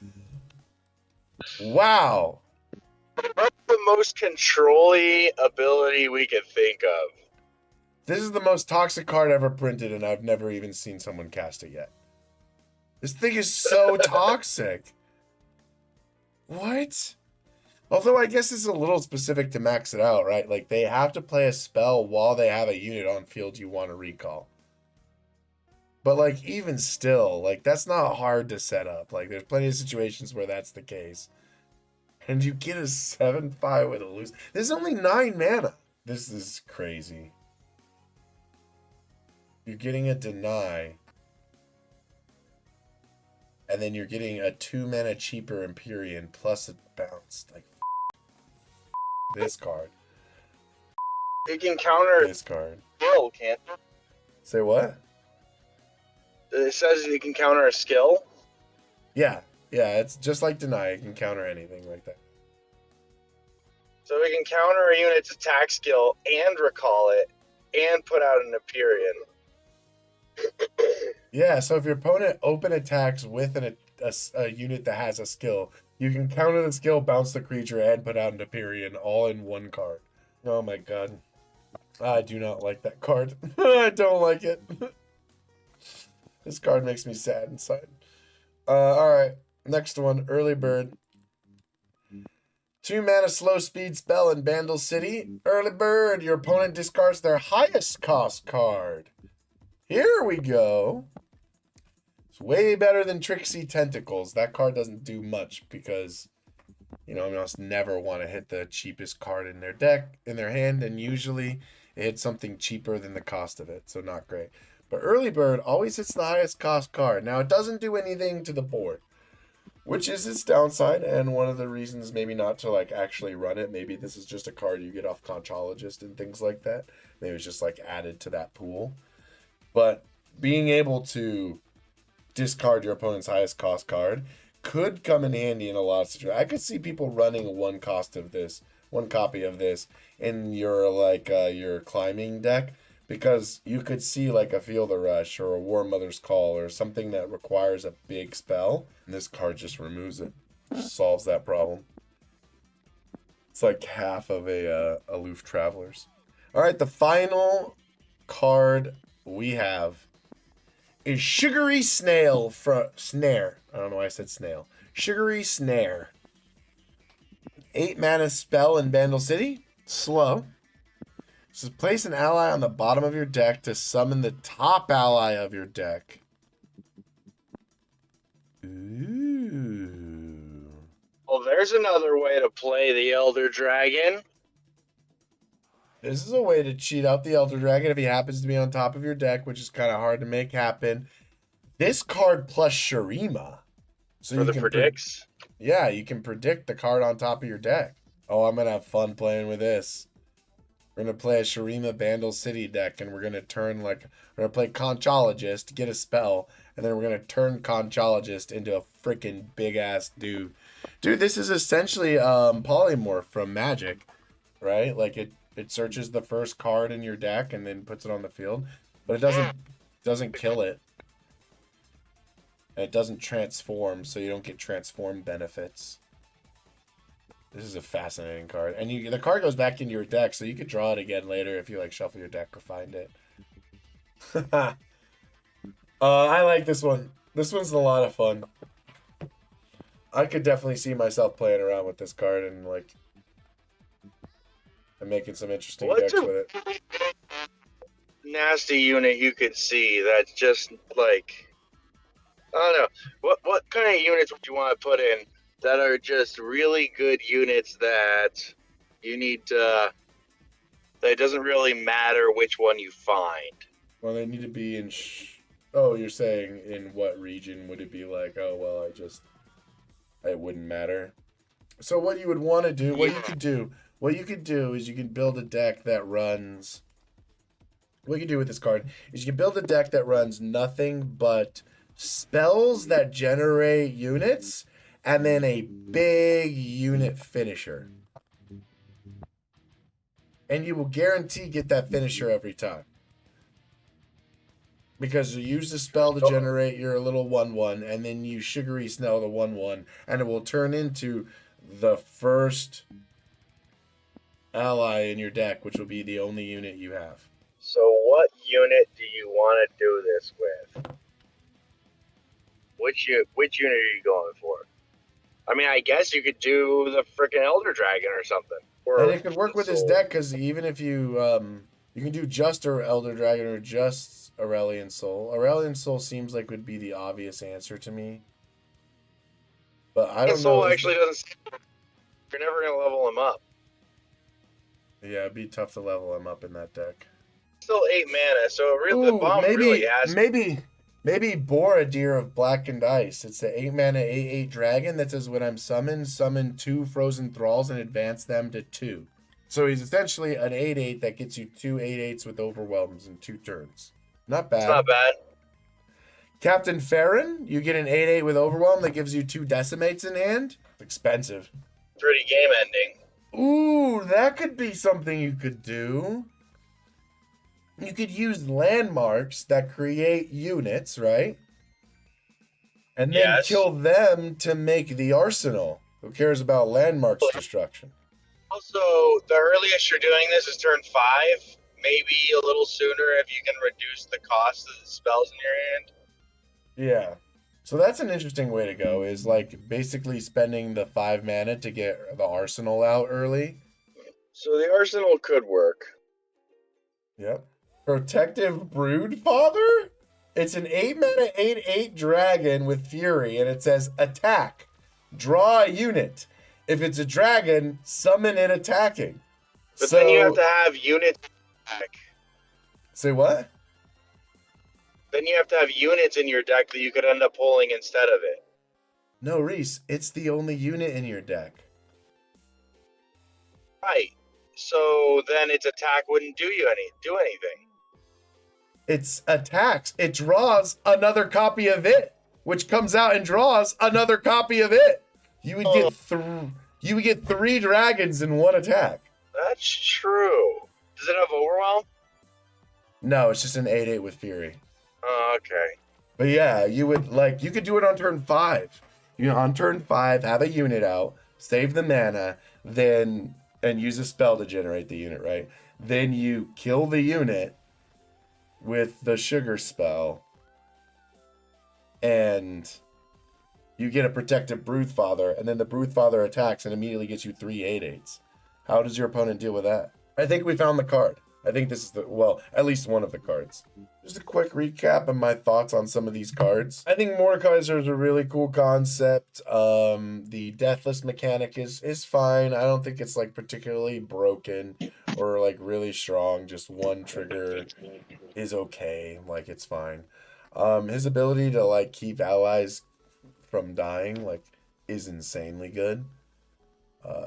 S1: Wow.
S2: That's the most control-y ability we could think of.
S1: This is the most toxic card ever printed, and I've never even seen someone cast it yet. This thing is so toxic. What? Although I guess it's a little specific to max it out, right? Like, they have to play a spell while they have a unit on field you want to recall. But, like, even still, like, that's not hard to set up. Like, there's plenty of situations where that's the case. And you get a 7/5 with a loose. This is only 9 mana. This is crazy. You're getting a deny. And then you're getting a 2 mana cheaper Empyrean plus a bounce. Like, this card.
S2: It can counter
S1: This card.
S2: skill, can't it?
S1: Say what?
S2: It says it can counter a skill.
S1: Yeah. Yeah, it's just like deny. It can counter anything like that.
S2: So it can counter a unit's attack skill and recall it and put out an Empyrean.
S1: Yeah, so if your opponent open attacks with a unit that has a skill, you can counter the skill, bounce the creature, and put out an Empyrean all in one card. Oh my god. I do not like that card. I don't like it. This card makes me sad inside. Alright, next one, Early Bird. 2 mana slow speed spell in Bandle City. Early Bird, your opponent discards their highest cost card. Here we go. It's way better than Tricksy Tentacles. That card doesn't do much because, you know, I must never want to hit the cheapest card in their deck, in their hand, and usually it hits something cheaper than the cost of it, so not great. But Early Bird always hits the highest cost card. Now, it doesn't do anything to the board, which is its downside, and one of the reasons maybe not to, like, actually run it. Maybe this is just a card you get off Conchologist and things like that. Maybe it's just, like, added to that pool. But being able to discard your opponent's highest cost card could come in handy in a lot of situations. I could see people running one copy of this in your your climbing deck, because you could see like a Feel the Rush or a War Mother's Call or something that requires a big spell, and this card just removes it, just solves that problem. It's like half of a Aloof Travelers. All right, the final card we have is Sugary Snare. I don't know why I said snail. Sugary Snare. 8 mana spell in Bandle City. Slow. So place an ally on the bottom of your deck to summon the top ally of your deck. Ooh.
S2: Well, there's another way to play the Elder Dragon.
S1: This is a way to cheat out the Elder Dragon if he happens to be on top of your deck, which is kind of hard to make happen. This card plus Shurima. So
S2: for the predicts?
S1: Yeah, you can predict the card on top of your deck. Oh, I'm going to have fun playing with this. We're going to play a Shurima Bandle City deck, and we're going to we're going to play Conchologist, get a spell, and then we're going to turn Conchologist into a freaking big-ass dude. Dude, this is essentially Polymorph from Magic, right? Like, it searches the first card in your deck and then puts it on the field, but it doesn't kill it. And it doesn't transform, so you don't get transform benefits. This is a fascinating card. And the card goes back into your deck, so you could draw it again later if you like shuffle your deck or find it. I like this one. This one's a lot of fun. I could definitely see myself playing around with this card and like making some interesting
S2: What's
S1: decks
S2: a
S1: with it.
S2: nasty unit you could see that's just like, I don't know. What kind of units would you want to put in that are just really good units that you need to, that it doesn't really matter which one you find?
S1: Well, they need to be in. Oh, you're saying in what region would it be like? Oh, well, it wouldn't matter. So what you would want to do, what you could do is you can build a deck that runs. What you can do with this card is you can build a deck that runs nothing but spells that generate units, and then a big unit finisher. And you will guarantee get that finisher every time. Because you use the spell to generate your little 1/1, and then you Sugary Snare the 1/1, and it will turn into the first ally in your deck, which will be the only unit you have.
S2: So what unit do you want to do this with? Which unit are you going for? I mean, I guess you could do the freaking Elder Dragon or something.
S1: And it could work with his deck, because even if you you can do just a Elder Dragon or just Aurelian Soul. Aurelian Soul seems like would be the obvious answer to me. But I don't know.
S2: Soul actually doesn't. You're never gonna level him up.
S1: Yeah, it'd be tough to level him up in that deck.
S2: Still 8 mana, so really, the bomb really has.
S1: Maybe Borodir of Blackened Ice. It's the 8 mana 8/8 dragon that says when I'm summoned, summon 2 frozen thralls and advance them to 2. So he's essentially an 8/8 that gets you 2 8/8s with overwhelms in 2 turns. Not bad.
S2: It's not bad.
S1: Captain Farron, you get an 8/8 with overwhelm that gives you 2 decimates in hand. It's expensive.
S2: Pretty game ending.
S1: Ooh, that could be something you could do. You could use landmarks that create units, right? And then kill them to make the arsenal. Who cares about landmarks destruction?
S2: Also, the earliest you're doing this is turn 5. Maybe a little sooner if you can reduce the cost of the spells in your hand.
S1: Yeah. So that's an interesting way to go, is like basically spending the 5 mana to get the arsenal out early.
S2: So the arsenal could work.
S1: Yep. Protective Broodfather? It's an 8 mana 8/8 dragon with fury, and it says attack. Draw a unit. If it's a dragon, summon it attacking.
S2: But then you have to have units attack.
S1: Say what?
S2: Then you have to have units in your deck that you could end up pulling instead of it.
S1: No, Reese, it's the only unit in your deck.
S2: Right. So then its attack wouldn't do anything.
S1: It's attacks. It draws another copy of it, which comes out and draws another copy of it. You would get 3 dragons in 1 attack.
S2: That's true. Does it have overwhelm?
S1: No, it's just an 8/8 with fury.
S2: Oh, okay.
S1: But yeah, you could do it on turn 5. On turn 5, have a unit out, save the mana, and use a spell to generate the unit, right? Then you kill the unit with the sugar spell, and you get a protective Broodfather, and then the Broodfather attacks and immediately gets you 3 8/8s. How does your opponent deal with that? I think we found the card. I think this is at least one of the cards. Just a quick recap of my thoughts on some of these cards. I think Mordekaiser is a really cool concept. The Deathless mechanic is fine. I don't think it's like particularly broken or like really strong. Just one trigger is okay. Like it's fine. His ability to like keep allies from dying like is insanely good.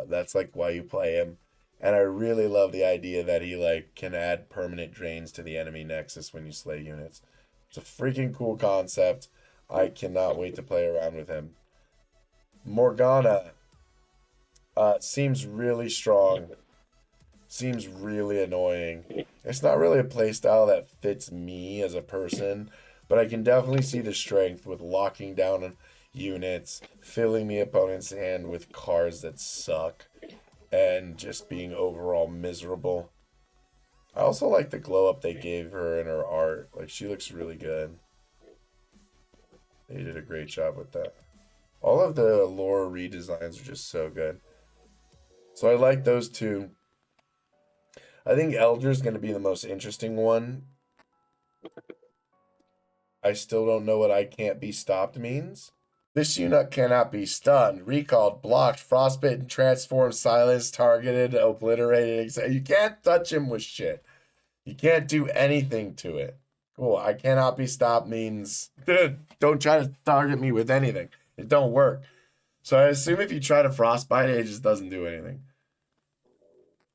S1: That's like why you play him. And I really love the idea that he like can add permanent drains to the enemy nexus when you slay units. It's a freaking cool concept. I cannot wait to play around with him. Morgana seems really strong. Seems really annoying. It's not really a playstyle that fits me as a person, but I can definitely see the strength with locking down units, filling the opponent's hand with cards that suck, and just being overall miserable. I also like the glow up they gave her in her art. Like, she looks really good. They did a great job with that. All of the lore redesigns are just so good. So I like those two. I think Elder's going to be the most interesting one. I still don't know what I can't be stopped means. This unit cannot be stunned, recalled, blocked, frostbitten, transformed, silenced, targeted, obliterated. You can't touch him with shit. You can't do anything to it. Cool. I cannot be stopped means don't try to target me with anything. It don't work. So I assume if you try to frostbite it, it just doesn't do anything.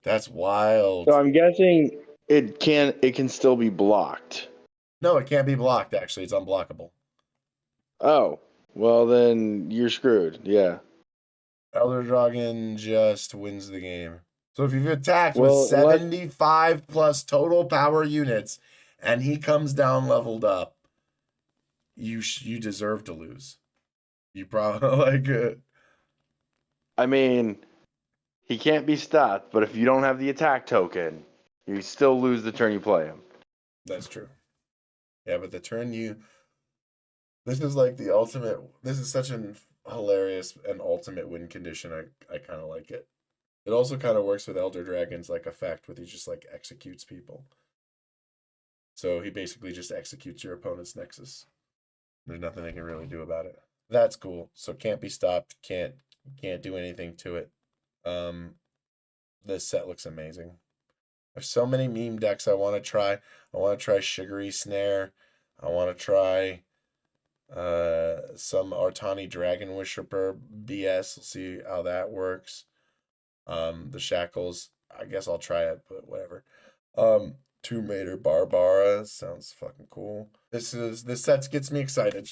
S1: That's wild.
S3: So I'm guessing it can still be blocked.
S1: No, it can't be blocked, actually. It's unblockable.
S3: Oh. Well, then you're screwed. Yeah.
S1: Elder Dragon just wins the game. So if you've attacked with 75 plus total power units and he comes down leveled up, you deserve to lose. You probably like it.
S3: I mean, he can't be stopped, but if you don't have the attack token, you still lose the turn you play him.
S1: That's true. Yeah, but the turn you... This is like the ultimate... This is such an hilarious and ultimate win condition. I kind of like it. It also kind of works with Elder Dragon's like effect, where he just like executes people. So he basically just executes your opponent's Nexus. There's nothing they can really do about it. That's cool. So can't be stopped. Can't do anything to it. This set looks amazing. There's so many meme decks I want to try. I want to try Sugary Snare. I want to try some Ottrani Dragon-Worshiper BS. We'll see how that works. The Shackles, I guess I'll try it, but whatever. Tomb Raider Barbara sounds fucking cool. This set gets me excited.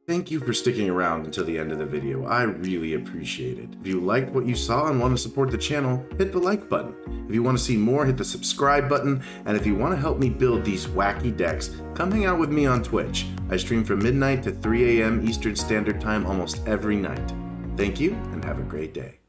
S1: Thank you for sticking around until the end of the video. I really appreciate it. If you liked what you saw and want to support the channel, hit the like button. If you want to see more, hit the subscribe button. And if you want to help me build these wacky decks, come hang out with me on Twitch. I stream from midnight to 3 a.m. Eastern Standard Time almost every night. Thank you, and have a great day.